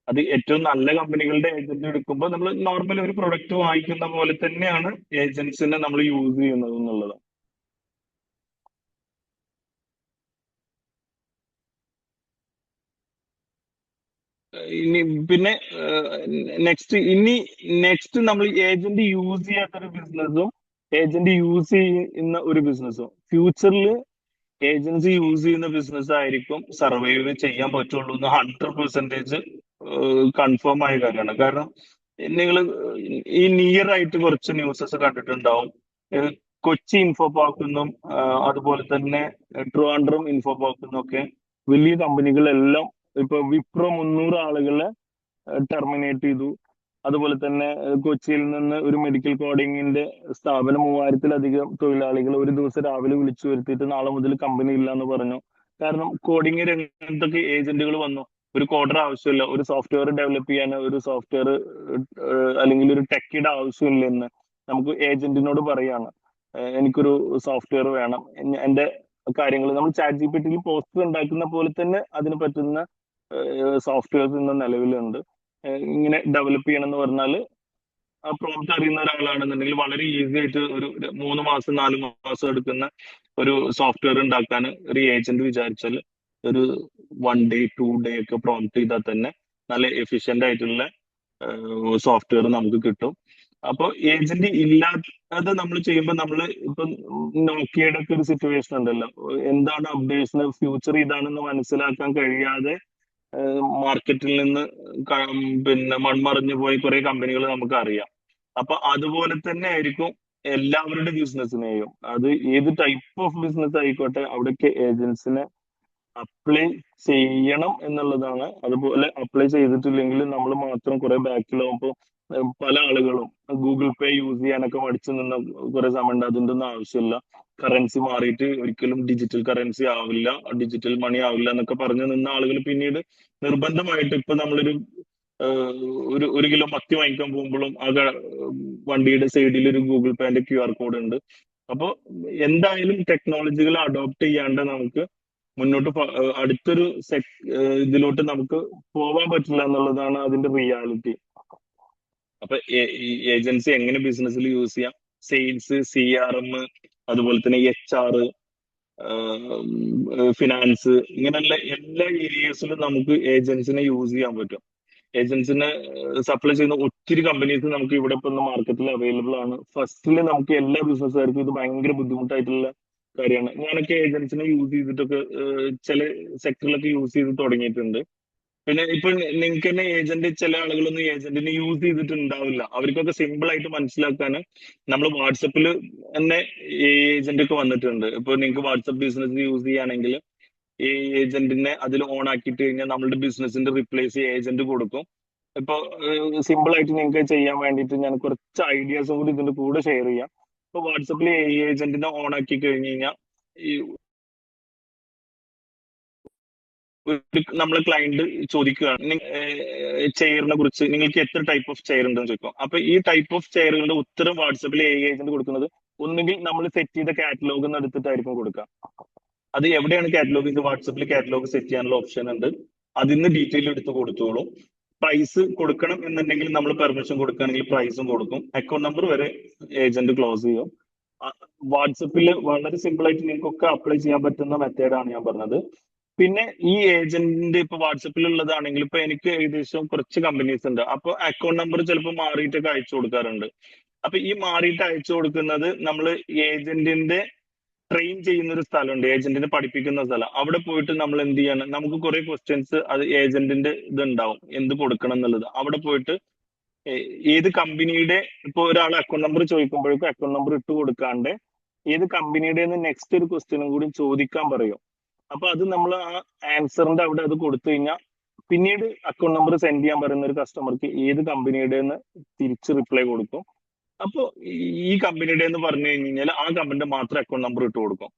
അത് ഏറ്റവും നല്ല കമ്പനികളുടെ ഏജന്റ് എടുക്കുമ്പോൾ നമ്മൾ നോർമൽ ഒരു പ്രൊഡക്റ്റ് വാങ്ങിക്കുന്ന പോലെ തന്നെയാണ് ഏജൻസിനെ നമ്മൾ യൂസ് ചെയ്യുന്നത് എന്നുള്ളത്. ഇനി പിന്നെ നെക്സ്റ്റ് നമ്മൾ ഏജന്റ് യൂസ് ചെയ്യാത്തൊരു ബിസിനസ്സും ഏജന്റ് യൂസ് ചെയ്യുന്ന ഒരു ബിസിനസ്സും. ഫ്യൂച്ചറിൽ ഏജൻസി യൂസ് ചെയ്യുന്ന ബിസിനസ് ആയിരിക്കും സർവൈവ് ചെയ്യാൻ പറ്റുള്ളൂ എന്ന് 100% കൺഫേം ആയ കാര്യമാണ്. കാരണം നിങ്ങൾ ഈ നിയർ ആയിട്ട് കുറച്ച് ന്യൂസസ് കണ്ടിട്ടുണ്ടാവും. കൊച്ചി ഇൻഫോ പാർക്കെന്നും അതുപോലെ തന്നെ ട്രിവാൻഡ്രം ഇൻഫോ പാർക്കെന്നും ഒക്കെ വലിയ കമ്പനികളെല്ലാം ഇപ്പൊ വിപ്രോ 300 ആളുകളെ ടെർമിനേറ്റ് ചെയ്തു. അതുപോലെ തന്നെ കൊച്ചിയിൽ നിന്ന് ഒരു മെഡിക്കൽ കോഡിങ്ങിന്റെ സ്ഥാപനം 3000-ലധികം തൊഴിലാളികൾ ഒരു ദിവസം രാവിലെ വിളിച്ചു വരുത്തിയിട്ട് നാളെ മുതൽ കമ്പനി ഇല്ല എന്ന് പറഞ്ഞു. കാരണം കോഡിങ് രംഗത്തൊക്കെ ഏജന്റുകൾ വന്നു. ഒരു കോഡർ ആവശ്യമില്ല, ഒരു സോഫ്റ്റ്വെയർ ഡെവലപ്പ് ചെയ്യാൻ ഒരു സോഫ്റ്റ്വെയർ അല്ലെങ്കിൽ ഒരു ടെക്കിയുടെ ആവശ്യമില്ലെന്ന് നമുക്ക് ഏജന്റിനോട് പറയാണ്. എനിക്കൊരു സോഫ്റ്റ്വെയർ വേണം, എന്റെ കാര്യങ്ങൾ നമ്മൾ ചാറ്റ് ജി പി ടിയിൽ പോസ്റ്റർ ഉണ്ടാക്കുന്ന പോലെ തന്നെ അതിന് പറ്റുന്ന സോഫ്റ്റ്വെയർസ് ഇന്ന് നിലവിലുണ്ട്. ഇങ്ങനെ ഡെവലപ്പ് ചെയ്യണം എന്ന് പറഞ്ഞാൽ ആ പ്രോംപ്റ്റ് അറിയുന്ന ഒരാളാണെന്നുണ്ടെങ്കിൽ വളരെ ഈസി ആയിട്ട് ഒരു 3 മാസം 4 മാസം എടുക്കുന്ന ഒരു സോഫ്റ്റ്വെയർ ഉണ്ടാക്കാൻ ഒരു ഏജന്റ് വിചാരിച്ചാൽ ഒരു 1 ഡേ 2 ഡേ ഒക്കെ പ്രോംപ്റ്റ് ചെയ്താൽ തന്നെ നല്ല എഫിഷ്യന്റ് ആയിട്ടുള്ള സോഫ്റ്റ്വെയർ നമുക്ക് കിട്ടും. അപ്പോൾ ഏജന്റ് ഇല്ലാതെ നമ്മൾ ചെയ്യുമ്പോൾ നമ്മൾ ഇപ്പൊ നോക്കിയയുടെ ഒക്കെ ഒരു സിറ്റുവേഷൻ ഉണ്ടല്ലോ, എന്താണ് അപ്ഡേഷൻ ഫ്യൂച്ചർ ഇതാണെന്ന് മനസ്സിലാക്കാൻ കഴിയാതെ മാർക്കറ്റിൽ നിന്ന് പിന്നെ മൺമറഞ്ഞു പോയി കുറെ കമ്പനികൾ നമുക്ക് അറിയാം. അപ്പൊ അതുപോലെ തന്നെ ആയിരിക്കും എല്ലാവരുടെ ബിസിനസ്സിനെയും. അത് ഏത് ടൈപ്പ് ഓഫ് ബിസിനസ് ആയിക്കോട്ടെ, അവിടേക്ക് ഏജൻസിനെ അപ്ലൈ ചെയ്യണം എന്നുള്ളതാണ്. അതുപോലെ അപ്ലൈ ചെയ്തിട്ടില്ലെങ്കിൽ നമ്മൾ മാത്രം കുറെ ബാക്കിലാവുമ്പോൾ പല ആളുകളും ഗൂഗിൾ പേ യൂസ് ചെയ്യാനൊക്കെ മടിച്ചു നിന്ന കുറെ സമയമുണ്ട്. അതിന്റെ ഒന്നും ആവശ്യമില്ല. കറൻസി മാറിയിട്ട് ഒരിക്കലും ഡിജിറ്റൽ കറൻസി ആവില്ല, ഡിജിറ്റൽ മണി ആവില്ല എന്നൊക്കെ പറഞ്ഞു നിന്ന ആളുകൾ പിന്നീട് നിർബന്ധമായിട്ട് ഇപ്പൊ നമ്മളൊരു ഒരു കിലോ മത്തി വാങ്ങിക്കാൻ പോകുമ്പോഴും ആ വണ്ടിയുടെ സൈഡിൽ ഒരു ഗൂഗിൾ പേന്റെ QR കോഡ് ഉണ്ട്. അപ്പോൾ എന്തായാലും ടെക്നോളജികൾ അഡോപ്റ്റ് ചെയ്യാണ്ട് നമുക്ക് മുന്നോട്ട് അടുത്തൊരു ഇതിലോട്ട് നമുക്ക് പോവാൻ പറ്റില്ല എന്നുള്ളതാണ് അതിന്റെ റിയാലിറ്റി. അപ്പൊ ഈ ഏജൻസി എങ്ങനെ ബിസിനസ്സിൽ യൂസ് ചെയ്യാം? സെയിൽസ്, CRM, അതുപോലെ തന്നെ HR, ഫിനാൻസ്, ഇങ്ങനെയുള്ള എല്ലാ ഏരിയസിലും നമുക്ക് ഏജൻസിനെ യൂസ് ചെയ്യാൻ പറ്റും. ഏജൻസിനെ സപ്ലൈ ചെയ്യുന്ന ഒത്തിരി കമ്പനീസ് നമുക്ക് ഇവിടെ ഇപ്പൊ മാർക്കറ്റിൽ അവൈലബിൾ ആണ്. ഫസ്റ്റില് നമുക്ക് എല്ലാ ബിസിനസ്സുകാർക്കും ഇത് ഭയങ്കര ബുദ്ധിമുട്ടായിട്ടുള്ള കാര്യമാണ്. ഞാനൊക്കെ ഏജൻസിനെ യൂസ് ചെയ്തിട്ടൊക്കെ ചില സെക്ടറിലൊക്കെ യൂസ് ചെയ്ത് തുടങ്ങിയിട്ടുണ്ട്. പിന്നെ ഇപ്പൊ നിങ്ങൾക്ക് തന്നെ ഏജന്റ്, ചില ആളുകളൊന്നും ഏജന്റിനെ യൂസ് ചെയ്തിട്ടുണ്ടാവില്ല. അവർക്കൊക്കെ സിമ്പിൾ ആയിട്ട് മനസ്സിലാക്കാൻ നമ്മൾ വാട്സപ്പിൽ തന്നെ ഏജന്റ് ഒക്കെ വന്നിട്ടുണ്ട്. ഇപ്പൊ നിങ്ങൾക്ക് വാട്സപ്പ് ബിസിനസ് യൂസ് ചെയ്യുകയാണെങ്കിൽ ഈ ഏജന്റിനെ അതിൽ ഓൺ ആക്കിയിട്ട് കഴിഞ്ഞാൽ നമ്മളുടെ ബിസിനസിന്റെ റിപ്ലേസ് ഏജന്റ് കൊടുക്കും. ഇപ്പൊ സിമ്പിൾ ആയിട്ട് നിങ്ങൾക്ക് ചെയ്യാൻ വേണ്ടിയിട്ട് ഞാൻ കുറച്ച് ഐഡിയാസും കൂടി ഇതിന്റെ കൂടെ ഷെയർ ചെയ്യാം. ഇപ്പൊ വാട്സപ്പിൽ ഏജന്റിനെ ഓൺ ആക്കി കഴിഞ്ഞ് കഴിഞ്ഞാൽ ഈ നമ്മളെ ക്ലയന്റ് ചോദിക്കുകയാണ് ചെയറിനെ കുറിച്ച്, നിങ്ങൾക്ക് എത്ര ടൈപ്പ് ഓഫ് ചെയർ ഉണ്ടെന്ന് ചോദിക്കും. അപ്പൊ ഈ ടൈപ്പ് ഓഫ് ചെയറുകളുടെ ഉത്തരം വാട്സപ്പിൽ ഏജന്റ് കൊടുക്കുന്നത് ഒന്നുകിൽ നമ്മൾ സെറ്റ് ചെയ്ത കാറ്റലോഗ് എന്ന് എടുത്തിട്ടായിരിക്കും കൊടുക്കുക. അത് എവിടെയാണ് കാറ്റലോഗ്? ഇത് വാട്സപ്പിൽ കാറ്റലോഗ് സെറ്റ് ചെയ്യാനുള്ള ഓപ്ഷൻ ഉണ്ട്. അതിന്ന് ഡീറ്റെയിൽ എടുത്ത് കൊടുത്തോളും. പ്രൈസ് കൊടുക്കണം എന്നുണ്ടെങ്കിൽ നമ്മൾ പെർമിഷൻ കൊടുക്കുകയാണെങ്കിൽ പ്രൈസും കൊടുക്കും. അക്കൗണ്ട് നമ്പർ വരെ ഏജന്റ് ക്ലോസ് ചെയ്യും. വാട്സപ്പിൽ വളരെ സിമ്പിൾ ആയിട്ട് നിങ്ങൾക്കൊക്കെ അപ്ലൈ ചെയ്യാൻ പറ്റുന്ന മെത്തേഡാണ് ഞാൻ പറഞ്ഞത്. പിന്നെ ഈ ഏജന്റിന്റെ ഇപ്പൊ വാട്സപ്പിൽ ഉള്ളതാണെങ്കിൽ ഇപ്പൊ എനിക്ക് ഏകദേശം കുറച്ച് കമ്പനീസ് ഉണ്ട്. അപ്പൊ അക്കൗണ്ട് നമ്പർ ചിലപ്പോൾ മാറിയിട്ടൊക്കെ അയച്ചു കൊടുക്കാറുണ്ട്. അപ്പൊ ഈ മാറിയിട്ട് അയച്ചു കൊടുക്കുന്നത് നമ്മൾ ഏജന്റിന്റെ ട്രെയിൻ ചെയ്യുന്ന ഒരു സ്ഥലമുണ്ട്, ഏജന്റിനെ പഠിപ്പിക്കുന്ന സ്ഥലം. അവിടെ പോയിട്ട് നമ്മൾ എന്ത് ചെയ്യണം, നമുക്ക് കുറെ ക്വസ്റ്റ്യൻസ് അത് ഏജന്റിന്റെ ഇതുണ്ടാവും എന്ത് കൊടുക്കണം എന്നുള്ളത്. അവിടെ പോയിട്ട് ഏത് കമ്പനിയുടെ, ഇപ്പൊ ഒരാൾ അക്കൗണ്ട് നമ്പർ ചോദിക്കുമ്പോഴേക്കും അക്കൗണ്ട് നമ്പർ ഇട്ട് കൊടുക്കാണ്ട് ഏത് കമ്പനിയുടെ നെക്സ്റ്റ് ഒരു ക്വസ്റ്റ്യനും കൂടി ചോദിക്കാൻ പറയും. അപ്പൊ അത് നമ്മൾ ആ ആൻസറിന്റെ അവിടെ അത് കൊടുത്തു കഴിഞ്ഞാൽ പിന്നീട് അക്കൗണ്ട് നമ്പർ സെൻഡ് ചെയ്യാൻ പറയുന്ന ഒരു കസ്റ്റമർക്ക് ഏത് കമ്പനിയുടെ തിരിച്ച് റിപ്ലൈ കൊടുക്കും. അപ്പൊ ഈ കമ്പനിയുടെ എന്ന് പറഞ്ഞു കഴിഞ്ഞാൽ ആ കമ്പനിയുടെ മാത്രം അക്കൗണ്ട് നമ്പർ ഇട്ട് കൊടുക്കും.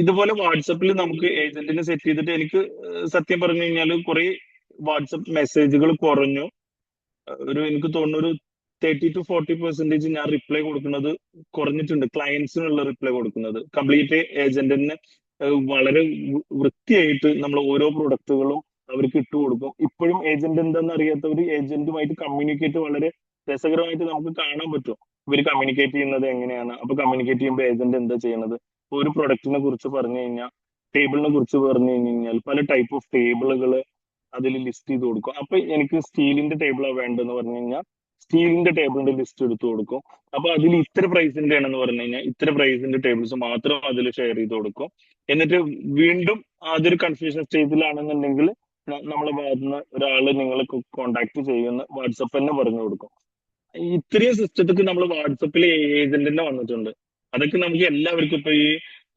ഇതുപോലെ വാട്സപ്പിൽ നമുക്ക് ഏജന്റിനെ സെറ്റ് ചെയ്തിട്ട് എനിക്ക് സത്യം പറഞ്ഞു കഴിഞ്ഞാൽ കുറെ വാട്സപ്പ് മെസ്സേജുകൾ കുറഞ്ഞു. എനിക്ക് തോന്നുന്നു ഒരു 30-40% ഞാൻ റിപ്ലൈ കൊടുക്കുന്നത് കുറഞ്ഞിട്ടുണ്ട്. ക്ലയൻസിനുള്ള റിപ്ലൈ കൊടുക്കുന്നത് കംപ്ലീറ്റ് ഏജന്റിന് വളരെ വൃത്തിയായിട്ട് നമ്മൾ ഓരോ പ്രൊഡക്റ്റുകളും അവർക്ക് ഇട്ട് കൊടുക്കും. ഇപ്പോഴും ഏജന്റ് എന്താണെന്ന് അറിയാത്തവർ ഏജന്റുമായിട്ട് കമ്മ്യൂണിക്കേറ്റ് വളരെ രസകരമായിട്ട് നമുക്ക് കാണാൻ പറ്റും. ഇവർ കമ്മ്യൂണിക്കേറ്റ് ചെയ്യുന്നത് എങ്ങനെയാണ്. അപ്പൊ കമ്മ്യൂണിക്കേറ്റ് ചെയ്യുമ്പോൾ ഏജന്റ് എന്താ ചെയ്യുന്നത്? ഒരു പ്രൊഡക്റ്റിനെ കുറിച്ച് പറഞ്ഞു കഴിഞ്ഞാൽ, ടേബിളിനെ കുറിച്ച് പറഞ്ഞു കഴിഞ്ഞാൽ പല ടൈപ്പ് ഓഫ് ടേബിളുകൾ അതിൽ ലിസ്റ്റ് ചെയ്ത് കൊടുക്കും. അപ്പൊ എനിക്ക് സ്റ്റീലിന്റെ ടേബിളാണ് വേണ്ടതെന്ന് പറഞ്ഞു കഴിഞ്ഞാൽ സ്റ്റീലിന്റെ ടേബിളിന്റെ ലിസ്റ്റ് എടുത്ത് കൊടുക്കും. അപ്പൊ അതിൽ ഇത്ര പ്രൈസിന്റെ ആണെന്ന് പറഞ്ഞു കഴിഞ്ഞാൽ ഇത്ര പ്രൈസിന്റെ ടേബിൾസ് മാത്രം അതിൽ ഷെയർ ചെയ്ത് കൊടുക്കും. എന്നിട്ട് വീണ്ടും അതൊരു കൺഫ്യൂഷൻ സ്റ്റേജിലാണെന്നുണ്ടെങ്കിൽ നമ്മളെ ഭാഗത്തുനിന്ന് ഒരാള് നിങ്ങളെ കോണ്ടാക്ട് ചെയ്യുന്ന വാട്സപ്പ് തന്നെ പറഞ്ഞു കൊടുക്കും. ഇത്രയും സിസ്റ്റത്തേക്ക് നമ്മൾ വാട്സപ്പിൽ ഏജന്റിനെ വന്നിട്ടുണ്ട്. അതൊക്കെ നമുക്ക് എല്ലാവർക്കും ഇപ്പൊ ഈ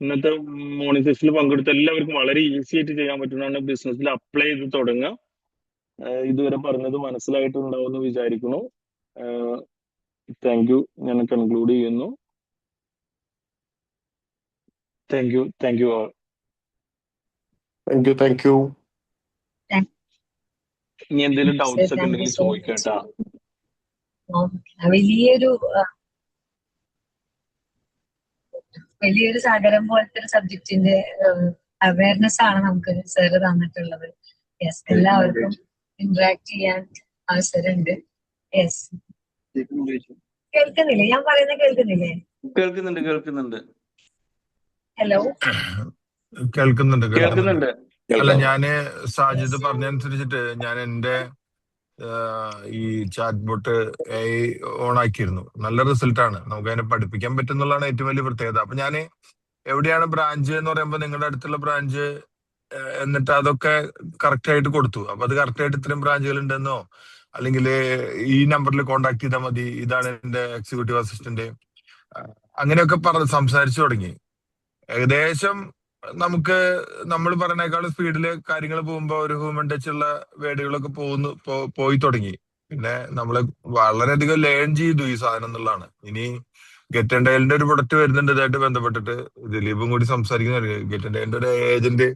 ഇന്നത്തെ മോർണിംഗ് സെഷനിൽ പങ്കെടുത്ത എല്ലാവർക്കും വളരെ ഈസി ആയിട്ട് ചെയ്യാൻ പറ്റുന്നതാണ്. ബിസിനസ്സിൽ അപ്ലൈ ചെയ്ത് തുടങ്ങുക. ഇതുവരെ പറഞ്ഞത് മനസ്സിലായിട്ടുണ്ടാവും എന്ന് വിചാരിക്കുന്നു. Thank you. ഞാൻ കൺക്ലൂഡ് ചെയ്യുന്നു. Thank you. Thank you all. Thank you. ഇനി എന്തെങ്കിലും ഡൗട്ട്സ് ഒക്കെ താങ്ക് യു ഉണ്ടെങ്കിൽ സോ ചോദിക്കട്ടാ. വലിയൊരു വലിയൊരു സാഗരം പോലത്തെ ഒരു സബ്ജക്റ്റിന്റെ അവയർനെസ് ആണ് നമുക്ക് സാറ് തന്നിട്ടുള്ളത്. യെസ്, എല്ലാവർക്കും ഇന്ററാക്ട് ചെയ്യാൻ അവസരമുണ്ട്. യെസ്, കേൾക്കുന്നില്ലേ? ഞാൻ പറയുന്നത് കേൾക്കുന്നില്ലേ? കേൾക്കുന്നുണ്ട്. ഹലോ, കേൾക്കുന്നുണ്ട്. അല്ല, കേൾക്കാം. ഞാന് സാജിദ് പറഞ്ഞനുസരിച്ചിട്ട് ഞാൻ എന്റെ ഈ ചാറ്റ് ബോട്ട് ഓൺ ആക്കിയിരുന്നു. നല്ല റിസൾട്ടാണ്. നമുക്ക് അതിനെ പഠിപ്പിക്കാൻ പറ്റുന്നുള്ളതാണ് ഏറ്റവും വലിയ പ്രത്യേകത. അപ്പൊ ഞാൻ എവിടെയാണ് ബ്രാഞ്ച് എന്ന് പറയുമ്പോൾ നിങ്ങളുടെ അടുത്തുള്ള ബ്രാഞ്ച് എന്നിട്ട് അതൊക്കെ കറക്റ്റ് ആയിട്ട് കൊടുത്തു. അപ്പൊ അത് കറക്റ്റ് ആയിട്ട് ഇത്രയും ബ്രാഞ്ചുകൾ ഉണ്ടെന്നോ അല്ലെങ്കിൽ ഈ നമ്പറിൽ കോൺടാക്ട് ചെയ്താൽ മതി, ഇതാണ് എന്റെ എക്സിക്യൂട്ടീവ് അസിസ്റ്റന്റ്, അങ്ങനെയൊക്കെ സംസാരിച്ചു തുടങ്ങി. ഏകദേശം നമുക്ക് നമ്മൾ പറയണേക്കാളും സ്പീഡില് കാര്യങ്ങൾ പോകുമ്പോ ഒരു ഹ്യൂമൻ ടച്ച് ഉള്ള വേർഡുകളൊക്കെ പോയി തുടങ്ങി. പിന്നെ നമ്മള് വളരെയധികം ലേൺ ചെയ്തു ഈ സാധനം എന്നുള്ളതാണ്. ഇനി ഗെറ്റ് ആൻഡ് ഡയലിന്റെ ഒരു പ്രൊഡക്റ്റ് വരുന്നുണ്ട് ഇതായിട്ട് ബന്ധപ്പെട്ടിട്ട്. ദിലീപും കൂടി സംസാരിക്കുന്ന ഗെറ്റ് ആൻഡ് ഡയലിന്റെ ഒരു ഏജന്റ്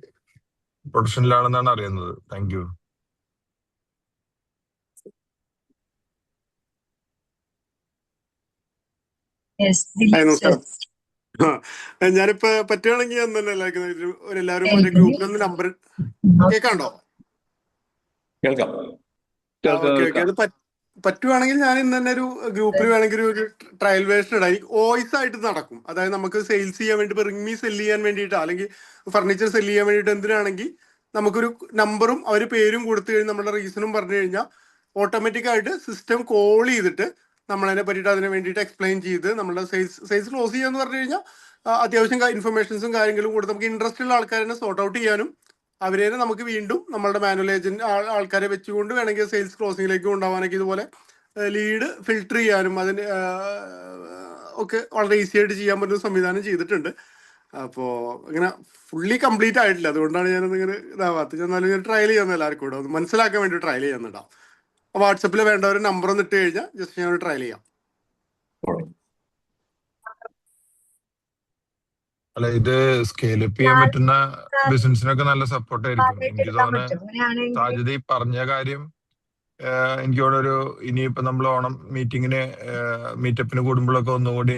പ്രൊഡക്ഷനിലാണെന്നാണ് അറിയുന്നത്. Thank you. Yes, hi, Dileep sir. നമസ്കാരം. ഞാനിപ്പോ പറ്റുവാണെങ്കിൽ എല്ലാവരും ഒരു ഗ്രൂപ്പിലൊന്ന് നമ്പർ കേൾക്കാണ്ടോ? കേൾക്കാം. ഓക്കെ. അത് പറ്റുവാണെങ്കിൽ ഞാൻ ഇന്ന് തന്നെ ഒരു ഗ്രൂപ്പിൽ വേണമെങ്കിൽ ഒരു ട്രയൽ വേർഷൻ ഇടാം. വോയിസ് ആയിട്ട് നടക്കും. അതായത് നമുക്ക് സെയിൽസ് ചെയ്യാൻ വേണ്ടി, ഇപ്പൊ റിംഗ്മി സെല് ചെയ്യാൻ വേണ്ടിയിട്ടോ അല്ലെങ്കിൽ ഫർണിച്ചർ സെല് ചെയ്യാൻ വേണ്ടിയിട്ട് എന്തിനാണെങ്കിൽ നമുക്കൊരു നമ്പറും അവർ പേരും കൊടുത്തു കഴിഞ്ഞാൽ നമ്മുടെ റീസണും പറഞ്ഞു കഴിഞ്ഞാൽ ഓട്ടോമാറ്റിക് ആയിട്ട് സിസ്റ്റം കോൾ ചെയ്തിട്ട് നമ്മളതിനെ പറ്റിയിട്ട് അതിനെ വേണ്ടിയിട്ട് എക്സ്പ്ലെയിൻ ചെയ്ത് നമ്മുടെ സെയിൽസ് ക്ലോസ് ചെയ്യാന്ന് പറഞ്ഞു കഴിഞ്ഞാൽ അത്യാവശ്യം ഇൻഫർമേഷൻസും കാര്യങ്ങളും കൊടുത്ത് നമുക്ക് ഇൻട്രസ്റ്റ് ഉള്ള ആൾക്കാരെ സോർട്ട് ഔട്ട് ചെയ്യാനും അവരെ നമുക്ക് വീണ്ടും നമ്മളുടെ മാനുവൽ ഏജന്റ് ആൾക്കാരെ വെച്ചുകൊണ്ട് വേണമെങ്കിൽ സെയിൽസ് ക്ലോസിംഗിലേക്ക് കൊണ്ടുപോകാനൊക്കെ ഇതുപോലെ ലീഡ് ഫിൽട്ടർ ചെയ്യാനും അതിന് ഒക്കെ വളരെ ഈസി ആയിട്ട് ചെയ്യാൻ പറ്റുന്ന സംവിധാനം ചെയ്തിട്ടുണ്ട്. അപ്പോൾ ഇങ്ങനെ ഫുള്ളി കംപ്ലീറ്റ് ആയിട്ടില്ല, അതുകൊണ്ടാണ് ഞാനത് ഇങ്ങനെ ഇതാവാത്തത്. എന്നാലും ഞാൻ ട്രയൽ ചെയ്യാൻ എല്ലാവർക്കും കൂടെ ഒന്ന് മനസ്സിലാക്കാൻ വേണ്ടി ട്രയൽ ചെയ്യാന്നുണ്ടാവും. വാട്സപ്പിൽ വേണ്ട ഒരു നമ്പർ ഒന്ന് ഇട്ട് കഴിഞ്ഞാൽ ജസ്റ്റ് ഞാൻ ട്രയൽ ചെയ്യാം. അല്ല, ഇത് സ്കെയിലപ്പ് ചെയ്യാൻ പറ്റുന്ന ബിസിനസിനൊക്കെ നല്ല സപ്പോർട്ട് ആയിരിക്കും. എനിക്ക് തോന്നുന്നു സാധ്യത ഈ പറഞ്ഞ കാര്യം എനിക്ക് തോന്നുന്നു ഇനിയിപ്പോ നമ്മൾ ഓണം മീറ്റിങ്ങിന് മീറ്റപ്പിന് കൂടുമ്പോഴൊക്കെ ഒന്നുകൂടി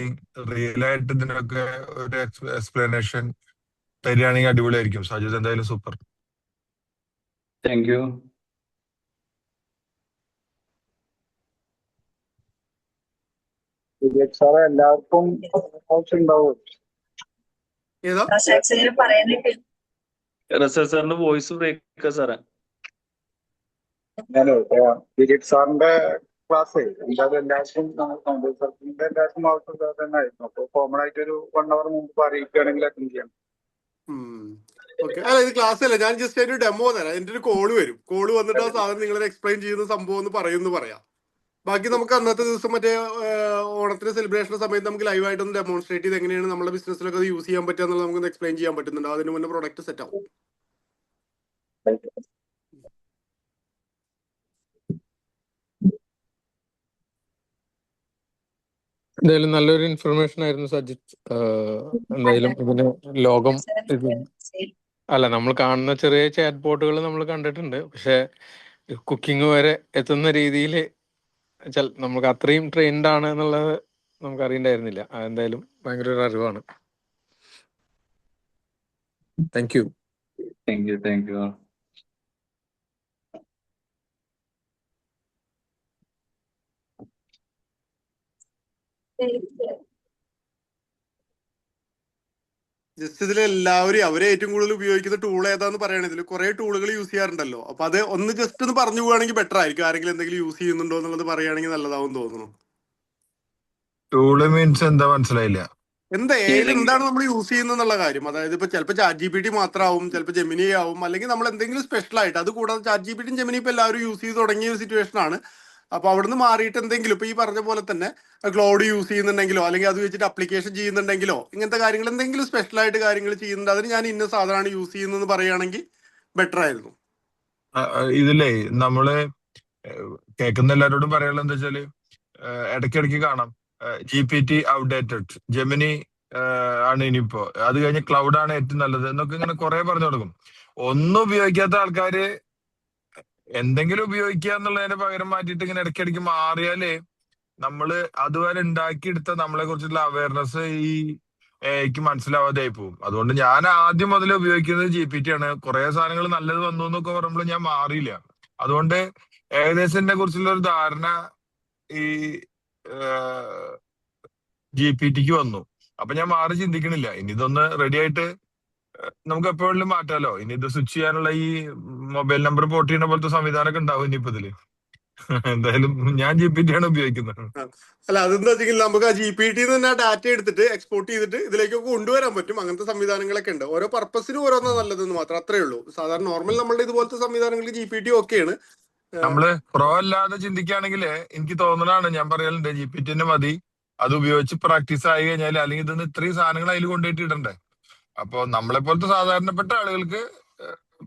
റിയൽ ആയിട്ട് ഇതിനൊക്കെ ഒരു എക്സ്പ്ലനേഷൻ തരികയാണെങ്കിൽ അടിപൊളിയായിരിക്കും. സാധ്യത എന്തായാലും സൂപ്പർ. Thank you. എല്ലാവർക്കും ഉണ്ടാവും. ഏതാ റസൽ സാറിന്റെ വോയിസ് ബ്രേക്ക് സാറേ. ദിലീപ് സാറിന്റെ ക്ലാസ് എന്തായാലും എല്ലാവർക്കും ആവശ്യം തന്നെ ആയിരുന്നു. അപ്പൊ കോമൺ ആയിട്ട് ഒരു 1 hour മുമ്പ് അറിയിക്കുകയാണെങ്കിൽ അറ്റൻഡ് ചെയ്യാം. ഓക്കെ. അല്ല, ഇത് ക്ലാസ് അല്ല, ഞാൻ ജസ്റ്റ് ഒരു ഡെമോ തരാം. എന്റെ ഒരു കോള് വരും. കോള് വന്നിട്ട് ആ സാധനം നിങ്ങൾ എക്സ്പ്ലെയിൻ ചെയ്യുന്ന സംഭവം എന്ന് പറയാം. ബാക്കി നമുക്ക് അന്നത്തെ ദിവസം മറ്റേ ഓണത്തിന്റെ സെലിബ്രേഷന്റെ സമയത്ത് നമുക്ക് ലൈവായിട്ടൊന്ന് ഡെമോൺസ്ട്രേറ്റ് ചെയ്ത് എങ്ങനെയാണ് നമ്മുടെ ബിസിനസ്സിലൊക്കെ അത് യൂസ് ചെയ്യാൻ പറ്റുക എന്നുള്ളത് നമുക്ക് എക്സ്പ്ലെയിൻ ചെയ്യാൻ പറ്റുന്നുണ്ട്. അതിന് മുന്നേ പ്രൊഡക്റ്റ് സെറ്റ് ആവും. എന്തായാലും നല്ലൊരു ഇൻഫർമേഷൻ ആയിരുന്നു സജിത്ത്. എന്തായാലും ഇതിന് ലോകം അല്ല, നമ്മൾ കാണുന്ന ചെറിയ ചാറ്റ് ബോട്ടുകൾ നമ്മൾ കണ്ടിട്ടുണ്ട്. പക്ഷെ കുക്കിംഗ് വരെ എത്തുന്ന രീതിയിൽ നമുക്ക് അത്രയും ട്രെയിൻഡ് ആണ് എന്നുള്ളത് നമുക്ക് അറിയണ്ടായിരുന്നില്ല. അതെന്തായാലും ഭയങ്കര ഒരു അറിവാണ്. Thank you. Thank U. Just ഇതിൽ എല്ലാവരും അവരെ ഏറ്റവും കൂടുതൽ ഉപയോഗിക്കുന്ന ടൂൾ ഏതാന്ന് പറയണത്. ഇതിൽ കുറെ ടൂളുകൾ യൂസ് ചെയ്യാറുണ്ടല്ലോ. അപ്പൊ അത് ഒന്ന് ജസ്റ്റ് ഒന്ന് പറഞ്ഞു പോവുകയാണെങ്കിൽ ബെറ്റർ ആയിരിക്കും. ആരെങ്കിലും എന്തെങ്കിലും യൂസ് ചെയ്യുന്നുണ്ടോ എന്നുള്ളത് പറയുകയാണെങ്കിൽ നല്ലതാവും തോന്നുന്നു. ടൂള് മീൻസ് എന്താ മനസ്സിലായില്ല? എന്താണ് നമ്മൾ യൂസ് ചെയ്യുന്നുള്ള കാര്യം. അതായത് ഇപ്പൊ ചിലപ്പോൾ ചാറ്റ് GPT മാത്രമാവും, ചിലപ്പോൾ ജെമിനി ആവും, അല്ലെങ്കിൽ നമ്മൾ എന്തെങ്കിലും സ്പെഷ്യൽ ആയിട്ട്. അത് കൂടാതെ ചാറ്റ് GPTയും ജെമിനി ഇപ്പൊ എല്ലാവരും യൂസ് ചെയ്ത് തുടങ്ങിയ ഒരു സിറ്റുവേഷൻ ആണ്. അപ്പൊ അവിടുന്ന് മാറിയിട്ട് എന്തെങ്കിലും ഇപ്പൊ ഈ പറഞ്ഞ പോലെ തന്നെ ക്ലൗഡ് യൂസ് ചെയ്യുന്നുണ്ടെങ്കിലോ അല്ലെങ്കിൽ അത് വെച്ചിട്ട് അപ്ലിക്കേഷൻ ചെയ്യുന്നുണ്ടെങ്കിലോ ഇങ്ങനത്തെ കാര്യങ്ങൾ എന്തെങ്കിലും സ്പെഷ്യൽ ആയിട്ട് കാര്യങ്ങൾ ചെയ്യുന്നുണ്ട്, അതിന് ഞാൻ ഇന്ന സാധനമാണ് യൂസ് ചെയ്യുന്നതെന്ന് പറയുകയാണെങ്കിൽ ബെറ്റർ ആയിരുന്നു. ഇതിലേ നമ്മള് കേൾക്കുന്ന എല്ലാവരോടും പറയാനുള്ള എന്താ വെച്ചാല് ഇടയ്ക്കിടയ്ക്ക് കാണാം GPT ഔട്ട്ഡേറ്റഡ്, ജെമിനി ആണ് ഇനിയിപ്പോ, അത് കഴിഞ്ഞ് ക്ലൗഡ് ആണ് ഏറ്റവും നല്ലത് എന്നൊക്കെ ഇങ്ങനെ കുറെ പറഞ്ഞു തുടങ്ങും. ഒന്നും ഉപയോഗിക്കാത്ത ആൾക്കാര് എന്തെങ്കിലും ഉപയോഗിക്കുക എന്നുള്ളതിന് പകരം മാറ്റിയിട്ട് ഇങ്ങനെ ഇടയ്ക്കിടയ്ക്ക് മാറിയാലേ നമ്മള് അതുവരെ ഉണ്ടാക്കിയെടുത്ത നമ്മളെ കുറിച്ചുള്ള അവയർനെസ് ഈ എക്ക് മനസ്സിലാവാതെ ആയി പോകും. അതുകൊണ്ട് ഞാൻ ആദ്യം മുതൽ ഉപയോഗിക്കുന്നത് GPT ആണ്. കുറെ സാധനങ്ങൾ നല്ലത് വന്നു എന്നൊക്കെ പറയുമ്പോൾ ഞാൻ മാറിയില്ല. അതുകൊണ്ട് ഏകദേശം എന്നെ കുറിച്ചുള്ള ഒരു ധാരണ ഈ GPT വന്നു. അപ്പൊ ഞാൻ മാറി ചിന്തിക്കണില്ല. ഇനി ഇതൊന്ന് റെഡി ആയിട്ട് നമുക്ക് എപ്പോഴും മാറ്റാലോ. ഇനി ഇത് സ്വിച്ച് ചെയ്യാനുള്ള ഈ മൊബൈൽ നമ്പർ പോർട്ട് ചെയ്യുന്ന പോലത്തെ സംവിധാനമൊക്കെ ഉണ്ടാവും ഇനിയിപ്പോ ഇതില്. എന്തായാലും ഞാൻ GPT ആണ് ഉപയോഗിക്കുന്നത്. അല്ല, അതെന്താ വെച്ചെങ്കിൽ നമുക്ക് ആ GPT തന്നെ ഡാറ്റ എടുത്തിട്ട് എക്സ്പോർട്ട് ചെയ്തിട്ട് ഇതിലേക്കൊക്കെ കൊണ്ടുവരാൻ പറ്റും. അങ്ങനത്തെ സംവിധാനങ്ങളൊക്കെ ഉണ്ട്. ഓരോ പർപ്പസിന് ഓരോന്നാ നല്ലതെന്ന് മാത്രം, അത്രേ ഉള്ളൂ. സാധാരണ നോർമൽ നമ്മളുടെ ഇതുപോലത്തെ സംവിധാനങ്ങൾക്ക് GPT ഒക്കെയാണ്. നമ്മള് പ്രോ അല്ലാതെ ചിന്തിക്കുകയാണെങ്കിൽ എനിക്ക് തോന്നലാണ്, ഞാൻ പറയലുണ്ട് GPT തന്നെ മതി. അത് ഉപയോഗിച്ച് പ്രാക്ടീസ് ആയി കഴിഞ്ഞാൽ, അല്ലെങ്കിൽ ഇതൊന്ന് ഇത്രയും സാധനങ്ങൾ അതിൽ കൊണ്ടുപോയിട്ട് ഇടണ്ടേ. അപ്പൊ നമ്മളെ പോലത്തെ സാധാരണപ്പെട്ട ആളുകൾക്ക്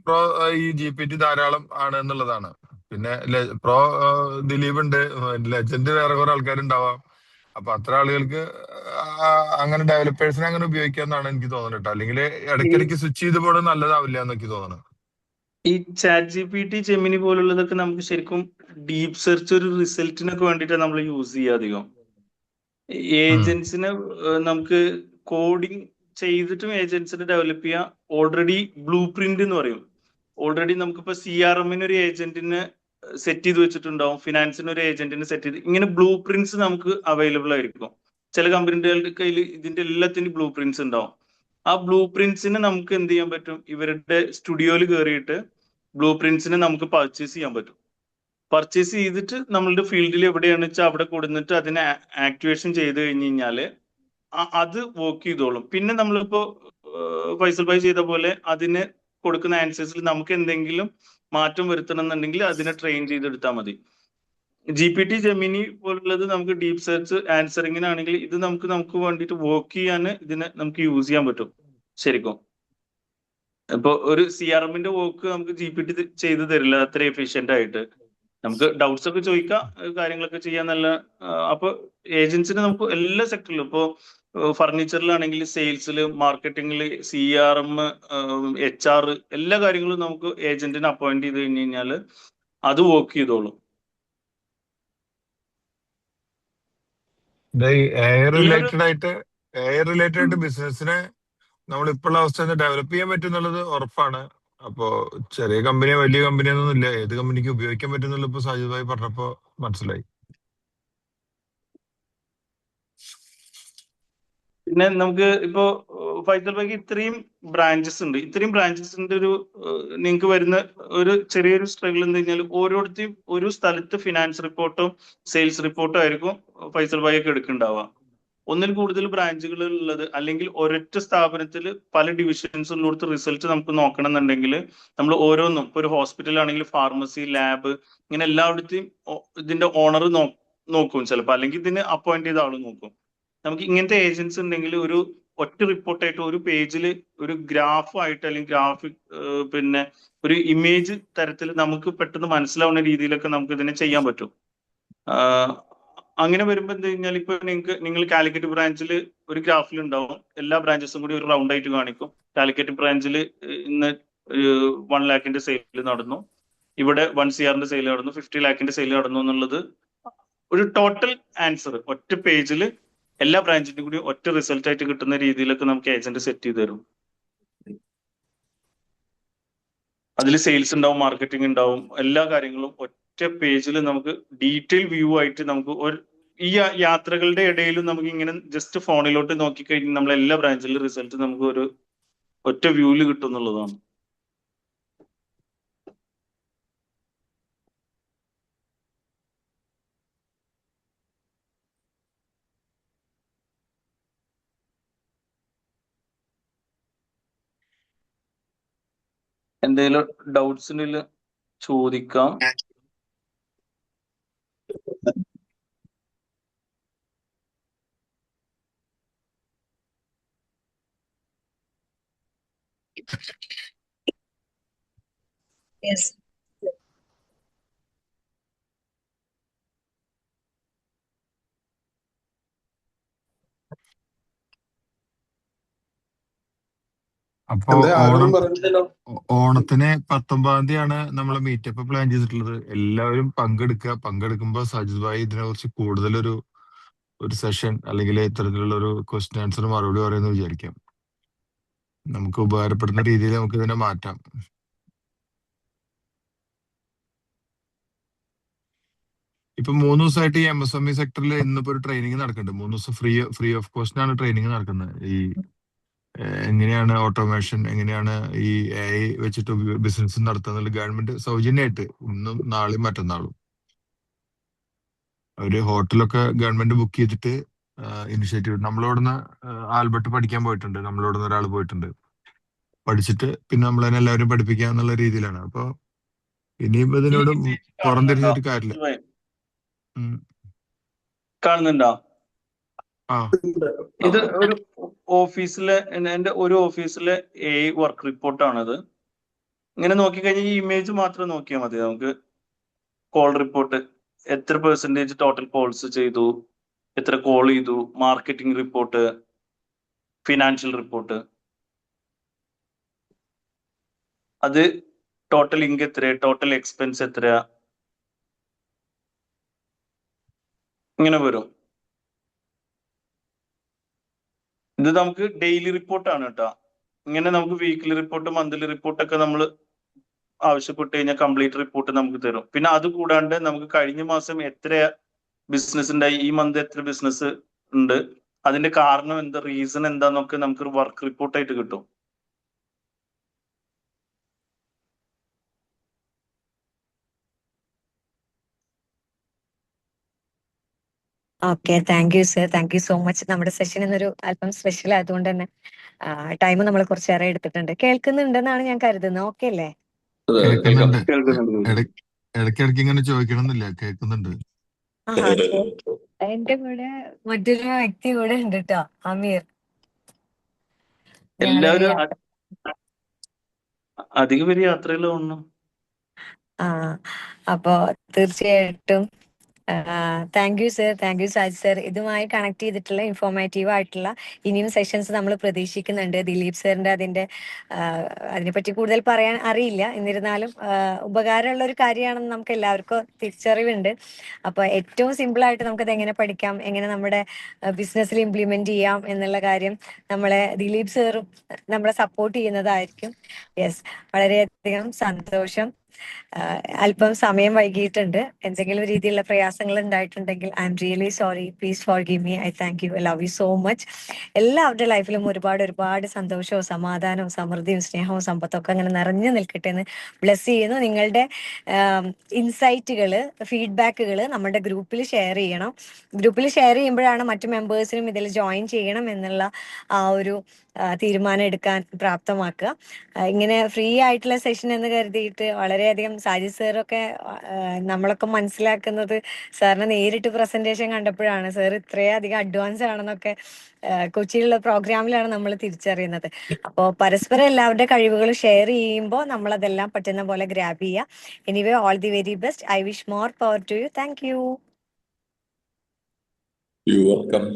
പ്രോ ഈ GPT ധാരാളം ആണ് എന്നുള്ളതാണ്. പിന്നെ പ്രോ ദിലീപ് ഉണ്ട്, ലെജൻഡ് വേറെ കുറെ ആൾക്കാരുണ്ടാവാം. അപ്പൊ അത്ര ആളുകൾക്ക് അങ്ങനെ ഡെവലപ്പേഴ്സിനെ അങ്ങനെ ഉപയോഗിക്കാന്നാണ് എനിക്ക് തോന്നുന്നത് കേട്ടോ. അല്ലെങ്കിൽ ഇടയ്ക്കിടയ്ക്ക് സ്വിച്ച് ചെയ്ത് പോകണം നല്ലതാവില്ല എന്നൊക്കെ തോന്നുന്നു. ഈ ചാറ്റ് GPT, ജെമിനി പോലുള്ളതൊക്കെ നമുക്ക് ശരിക്കും ഡീപ് സെർച്ച് ഒരു റിസൾട്ടിനൊക്കെ വേണ്ടിയിട്ടാണ് നമ്മൾ യൂസ് ചെയ്യുക അധികം. ഏജൻസിനെ നമുക്ക് കോഡിങ് ചെയ്തിട്ടും ഏജൻസിനെ ഡെവലപ്പ് ചെയ്യാം. ഓൾറെഡി ബ്ലൂ പ്രിന്റ് എന്ന് പറയും. ഓൾറെഡി നമുക്കിപ്പോ CRM ഒരു ഏജന്റിനെ സെറ്റ് ചെയ്ത് വെച്ചിട്ടുണ്ടാവും, ഫിനാൻസിന് ഒരു ഏജന്റിനെ സെറ്റ് ചെയ്ത്, ഇങ്ങനെ ബ്ലൂ പ്രിന്റ്സ് നമുക്ക് അവൈലബിൾ ആയിരിക്കും. ചില കമ്പനികളുടെ കയ്യിൽ ഇതിന്റെ എല്ലാത്തിനും ബ്ലൂ പ്രിന്റ്സ് ഉണ്ടാവും. ആ ബ്ലൂ പ്രിന്റ്സിനെ നമുക്ക് എന്ത് ചെയ്യാൻ പറ്റും, ഇവരുടെ സ്റ്റുഡിയോയിൽ കയറിയിട്ട് ബ്ലൂ പ്രിന്റ്സിനെ നമുക്ക് പർച്ചേസ് ചെയ്യാൻ പറ്റും. പർച്ചേസ് ചെയ്തിട്ട് നമ്മളുടെ ഫീൽഡിൽ എവിടെയാണെന്ന് വെച്ചാൽ അവിടെ കൊടുത്തിട്ട് അതിനെ ആക്ടിവേഷൻ ചെയ്ത് കഴിഞ്ഞ് കഴിഞ്ഞാല് അത് വർക്ക് ചെയ്തോളും. പിന്നെ നമ്മളിപ്പോ ഫൈസൽ ഭായ് ചെയ്ത പോലെ അതിന് കൊടുക്കുന്ന ആൻസേഴ്സിൽ നമുക്ക് എന്തെങ്കിലും മാറ്റം വരുത്തണം എന്നുണ്ടെങ്കിൽ അതിനെ ട്രെയിൻ ചെയ്തെടുത്താൽ മതി. GPT, ജെമിനി പോലുള്ളത് നമുക്ക് ഡീപ് സെർച്ച് ആൻസറിങ്ങിനാണെങ്കിൽ ഇത് നമുക്ക് വേണ്ടിയിട്ട് വർക്ക് ചെയ്യാൻ ഇതിനെ നമുക്ക് യൂസ് ചെയ്യാൻ പറ്റും ശരിക്കും. ഇപ്പൊ ഒരു CRMന്റെ വർക്ക് നമുക്ക് GPT ചെയ്തു തരില്ല അത്ര എഫിഷ്യന്റ് ആയിട്ട്. നമുക്ക് ഡൗട്ട്സ് ഒക്കെ ചോദിക്കാം, കാര്യങ്ങളൊക്കെ ചെയ്യാൻ നല്ല. അപ്പൊ ഏജൻസിന് നമുക്ക് എല്ലാ സെക്ടറിലും, ഇപ്പോ ഫർണിച്ചറിലാണെങ്കിൽ സെയിൽസില്, മാർക്കറ്റിംഗില്, CRM, HR, എല്ലാ കാര്യങ്ങളും നമുക്ക് ഏജന്റിനെ അപ്പോയിന്റ് ചെയ്ത് കഴിഞ്ഞ് കഴിഞ്ഞാൽ അത് വർക്ക് ചെയ്തോളും. എയർ റിലേറ്റഡ് ആയിട്ട് ബിസിനസിനെ നമ്മൾ ഇപ്പോഴുള്ള അവസ്ഥ ഡെവലപ്പ് ചെയ്യാൻ പറ്റും എന്നുള്ളത് ഉറപ്പാണ്. അപ്പോ ചെറിയ കമ്പനിയോ വലിയ കമ്പനിയോ ഒന്നും ഇല്ല, ഏത് കമ്പനിക്ക് ഉപയോഗിക്കാൻ പറ്റുന്നുള്ള ഇപ്പൊ സാജിദ് ഭായി പറഞ്ഞപ്പോ മനസ്സിലായി. പിന്നെ നമുക്ക് ഇപ്പോ ഫൈസൽ ഭായിക്ക് ഇത്രയും ബ്രാഞ്ചസിന്റെ ഒരു നിങ്ങൾക്ക് വരുന്ന ഒരു ചെറിയൊരു സ്ട്രഗിൾ എന്ന് കഴിഞ്ഞാൽ, ഓരോരുത്തരും ഒരു സ്ഥലത്ത് ഫിനാൻസ് റിപ്പോർട്ടും സെയിൽസ് റിപ്പോർട്ടും ആയിരിക്കും ഫൈസൽ ഭായി ഒക്കെ എടുക്കുന്നുണ്ടാവുക. ഒന്നിൽ കൂടുതൽ ബ്രാഞ്ചുകൾ ഉള്ളത്, അല്ലെങ്കിൽ ഒരൊറ്റ സ്ഥാപനത്തിൽ പല ഡിവിഷൻസ് ഉള്ളിടത്ത് റിസൾട്ട് നമുക്ക് നോക്കണം എന്നുണ്ടെങ്കിൽ നമ്മൾ ഓരോന്നും, ഇപ്പൊ ഒരു ഹോസ്പിറ്റൽ ആണെങ്കിൽ ഫാർമസി, ലാബ്, ഇങ്ങനെ എല്ലായിടത്തെയും ഇതിന്റെ ഓണർ നോക്കും ചിലപ്പോൾ, അല്ലെങ്കിൽ ഇതിന് അപ്പോയിന്റ് ചെയ്ത ആൾ നോക്കും. നമുക്ക് ഇങ്ങനത്തെ ഏജൻസ് ഉണ്ടെങ്കിൽ ഒരു ഒറ്റ റിപ്പോർട്ടായിട്ട് ഒരു പേജിൽ ഒരു ഗ്രാഫ് ആയിട്ട്, അല്ലെങ്കിൽ ഗ്രാഫിക്, പിന്നെ ഒരു ഇമേജ് തരത്തിൽ നമുക്ക് പെട്ടെന്ന് മനസ്സിലാവുന്ന രീതിയിലൊക്കെ നമുക്ക് ഇതിനെ ചെയ്യാൻ പറ്റും. അങ്ങനെ വരുമ്പോൾ എന്ത് കഴിഞ്ഞാൽ, ഇപ്പൊ നിങ്ങൾ കാലിക്കറ്റ് ബ്രാഞ്ചിൽ ഒരു ഗ്രാഫിൽ ഉണ്ടാവും, എല്ലാ ബ്രാഞ്ചസും കൂടി ഒരു റൗണ്ട് ആയിട്ട് കാണിക്കും. കാലിക്കറ്റ് ബ്രാഞ്ചിൽ ഇന്ന് 1 lakhന്റെ സെയിൽ നടന്നു, ഇവിടെ 1 CRന്റെ സെയിൽ നടന്നു, 50 lakhന്റെ സെയിൽ നടന്നു എന്നുള്ളത് ഒരു ടോട്ടൽ ആൻസർ ഒറ്റ പേജിൽ എല്ലാ ബ്രാഞ്ചിന്റെയും കൂടി ഒറ്റ റിസൾട്ട് ആയിട്ട് കിട്ടുന്ന രീതിയിലൊക്കെ നമുക്ക് ഏജന്റ് സെറ്റ് ചെയ്ത് തരും. അതിൽ സെയിൽസ് ഉണ്ടാവും, മാർക്കറ്റിംഗ് ഉണ്ടാവും, എല്ലാ കാര്യങ്ങളും ഒറ്റ പേജിൽ നമുക്ക് ഡീറ്റെയിൽ വ്യൂ ആയിട്ട് നമുക്ക് ഈ യാത്രകളുടെ ഇടയിലും നമുക്ക് ഇങ്ങനെ ജസ്റ്റ് ഫോണിലോട്ട് നോക്കിക്കഴിഞ്ഞാൽ നമ്മൾ എല്ലാ ബ്രാഞ്ചിലും റിസൾട്ട് നമുക്ക് ഒരു ഒറ്റ വ്യൂവിൽ കിട്ടും എന്നുള്ളതാണ്. എന്തെങ്കിലും ഡൗട്ട്സ് ഉണ്ടെങ്കിൽ ചോദിക്കാം. Yes. അപ്പൊ ഓണത്തിന് 19-ാം തീയതിയാണ് നമ്മൾ മീറ്റപ്പ് പ്ലാൻ ചെയ്തിട്ടുള്ളത്. എല്ലാവരും പങ്കെടുക്കുമ്പോ സജിത് ഭായി ഇതിനെക്കുറിച്ച് കൂടുതലൊരു സെഷൻ അല്ലെങ്കിൽ ഇത്തരത്തിലുള്ള ഒരു ക്വസ്റ്റ്യൻ ആൻസർ മറുപടി പറയുമെന്ന് വിചാരിക്കാം. നമുക്ക് ഉപകാരപ്പെടുന്ന രീതിയിൽ നമുക്ക് ഇതിനെ മാറ്റാം. ഇപ്പൊ 3 ദിവസമായിട്ട് ഈ MSME സെക്ടറിൽ ഇന്നിപ്പോ ഒരു ട്രെയിനിങ് നടക്കുന്നുണ്ട്. 3 ദിവസം ഫ്രീ ഓഫ് കോസ്റ്റിനാണ് ട്രെയിനിങ് നടക്കുന്നത്. ഈ എങ്ങനെയാണ് ഓട്ടോമേഷൻ, എങ്ങനെയാണ് ഈ AI വെച്ചിട്ട് ബിസിനസ് നടത്തുന്നത് ഗവൺമെന്റ് സൗജന്യമായിട്ട് ഇന്നും നാളെയും മറ്റന്നാളും. ഒരു ഹോട്ടലൊക്കെ ഗവൺമെന്റ് ബുക്ക് ചെയ്തിട്ട് ഇനിഷ്യേറ്റീവ്. നമ്മളിവിടുന്ന് ആൽബർട്ട് പഠിക്കാൻ പോയിട്ടുണ്ട്, നമ്മളിവിടുന്ന് ഒരാൾ പോയിട്ടുണ്ട്. പഠിച്ചിട്ട് പിന്നെ നമ്മളതിനെ എല്ലാവരും പഠിപ്പിക്കുക എന്നുള്ള രീതിയിലാണ്. അപ്പൊ ഇനിയിപ്പോ ഇതിനോട് പുറംതിരിഞ്ഞിട്ട് കാര്യമില്ല. കാണുന്നുണ്ടോ? ആ, ഇത് ഒരു ഓഫീസിലെ എന്റെ ഒരു ഓഫീസിലെ വർക്ക് റിപ്പോർട്ടാണിത്. ഇങ്ങനെ നോക്കിക്കഴിഞ്ഞാൽ ഈ ഇമേജ് മാത്രം നോക്കിയാൽ മതി. നമുക്ക് കോൾ റിപ്പോർട്ട്, എത്ര പെർസെന്റേജ് ടോട്ടൽ കോൾസ് ചെയ്തു, എത്ര കോൾ ചെയ്തു, മാർക്കറ്റിംഗ് റിപ്പോർട്ട്, ഫിനാൻഷ്യൽ റിപ്പോർട്ട്, അത് ടോട്ടൽ ഇൻകം എത്ര, ടോട്ടൽ എക്സ്പെൻസ് എത്ര, ഇങ്ങനെ വരും. ഇത് നമുക്ക് ഡെയിലി റിപ്പോർട്ടാണ് കേട്ടോ. ഇങ്ങനെ നമുക്ക് വീക്ക്ലി റിപ്പോർട്ട്, മന്ത്ലി റിപ്പോർട്ടൊക്കെ നമ്മൾ ആവശ്യപ്പെട്ട് കഴിഞ്ഞാൽ കംപ്ലീറ്റ് റിപ്പോർട്ട് നമുക്ക് തരും. പിന്നെ അത് കൂടാണ്ട് നമുക്ക് കഴിഞ്ഞ മാസം എത്ര ബിസിനസ് ഉണ്ടായി, ഈ മന്ത് എത്ര ബിസിനസ് ഉണ്ട്, അതിന്റെ കാരണം എന്താ, റീസൺ എന്താന്നൊക്കെ നമുക്ക് വർക്ക് റിപ്പോർട്ടായിട്ട് കിട്ടും. Okay, thank you sir, thank you so much. നമ്മുടെ സെഷൻ ഇന്നൊരു അല്പം സ്പെഷ്യൽ ആയതുകൊണ്ട് തന്നെ ടൈം നമ്മൾ കുറച്ചേറെ എടുത്തിട്ടുണ്ട്. കേൾക്കുന്നുണ്ടെന്നാണ് ഞാൻ കരുതുന്നത്. ഓക്കെ അല്ലേ? കേൾക്കുന്നുണ്ട്. ഇടയ്ക്കിടയ്ക്ക് ഇങ്ങനെ ചോദിക്കണമെന്നില്ല, കേൾക്കുന്നുണ്ട്. എന്റെ കൂടെ മറ്റൊരു വ്യക്തി കൂടെ ഉണ്ട് കേട്ടോ, അമീർ. എല്ലാവരും അധികം പേര് യാത്രയിൽ തോന്നുന്നു. അപ്പോ തീർച്ചയായിട്ടും thank you sir, thank you Saj sir. ഇതുമായി കണക്ട് ചെയ്തിട്ടുള്ള ഇൻഫോർമേറ്റീവ് ആയിട്ടുള്ള ഇനിയും സെഷൻസ് നമ്മൾ പ്രതീക്ഷിക്കുന്നുണ്ട്. ദിലീപ് സാറിന്റെ അതിനെപ്പറ്റി കൂടുതൽ പറയാൻ അറിയില്ല, എന്നിരുന്നാലും ഉപകാരമുള്ള ഒരു കാര്യമാണെന്ന് നമുക്ക് എല്ലാവർക്കും തിരിച്ചറിവുണ്ട്. അപ്പോൾ ഏറ്റവും സിമ്പിൾ ആയിട്ട് നമുക്കത് എങ്ങനെ പഠിക്കാം, എങ്ങനെ നമ്മുടെ ബിസിനസ്സിൽ ഇംപ്ലിമെന്റ് ചെയ്യാം എന്നുള്ള കാര്യം നമ്മളെ ദിലീപ് സാറും നമ്മളെ സപ്പോർട്ട് ചെയ്യുന്നതായിരിക്കും. യെസ്, വളരെയധികം സന്തോഷം. അല്പം സമയം വൈകിയിട്ടുണ്ട്. എന്തെങ്കിലും രീതിയിലുള്ള പ്രയാസങ്ങൾ ഉണ്ടായിട്ടുണ്ടെങ്കിൽ I am really sorry. Please forgive me. I thank you. I love you so much. എല്ലാവരുടെ ലൈഫിലും ഒരുപാട് സന്തോഷവും സമാധാനവും സമൃദ്ധിയും സ്നേഹവും സമ്പത്തൊക്കെ അങ്ങനെ നിറഞ്ഞു നിൽക്കട്ടെ എന്ന് ബ്ലെസ് ചെയ്യുന്നു. നിങ്ങളുടെ ഇൻസൈറ്റുകൾ, ഫീഡ്ബാക്കുകൾ നമ്മുടെ ഗ്രൂപ്പിൽ ഷെയർ ചെയ്യണം. ഗ്രൂപ്പിൽ ഷെയർ ചെയ്യുമ്പോഴാണ് മറ്റു മെമ്പേഴ്സിനും ഇതിൽ ജോയിൻ ചെയ്യണം എന്നുള്ള ആ ഒരു തീരുമാനം എടുക്കാൻ പ്രാപ്തമാക്കുക. ഇങ്ങനെ ഫ്രീ ആയിട്ടുള്ള സെഷൻ എന്ന് കരുതിയിട്ട് വളരെയധികം സാജിദ് സാറൊക്കെ നമ്മളൊക്കെ മനസ്സിലാക്കുന്നത് സാറിന് നേരിട്ട് പ്രസന്റേഷൻ കണ്ടപ്പോഴാണ്. സാർ ഇത്രയധികം അഡ്വാൻസ് ആണെന്നൊക്കെ കൊച്ചിയിലുള്ള പ്രോഗ്രാമിലാണ് നമ്മൾ തിരിച്ചറിയുന്നത്. അപ്പോൾ പരസ്പരം എല്ലാവരുടെ കഴിവുകൾ ഷെയർ ചെയ്യുമ്പോൾ നമ്മളതെല്ലാം പറ്റുന്ന പോലെ ഗ്രാബ് ചെയ്യുക. Anyway, all the very best. I wish more power to you. Thank you. You welcome.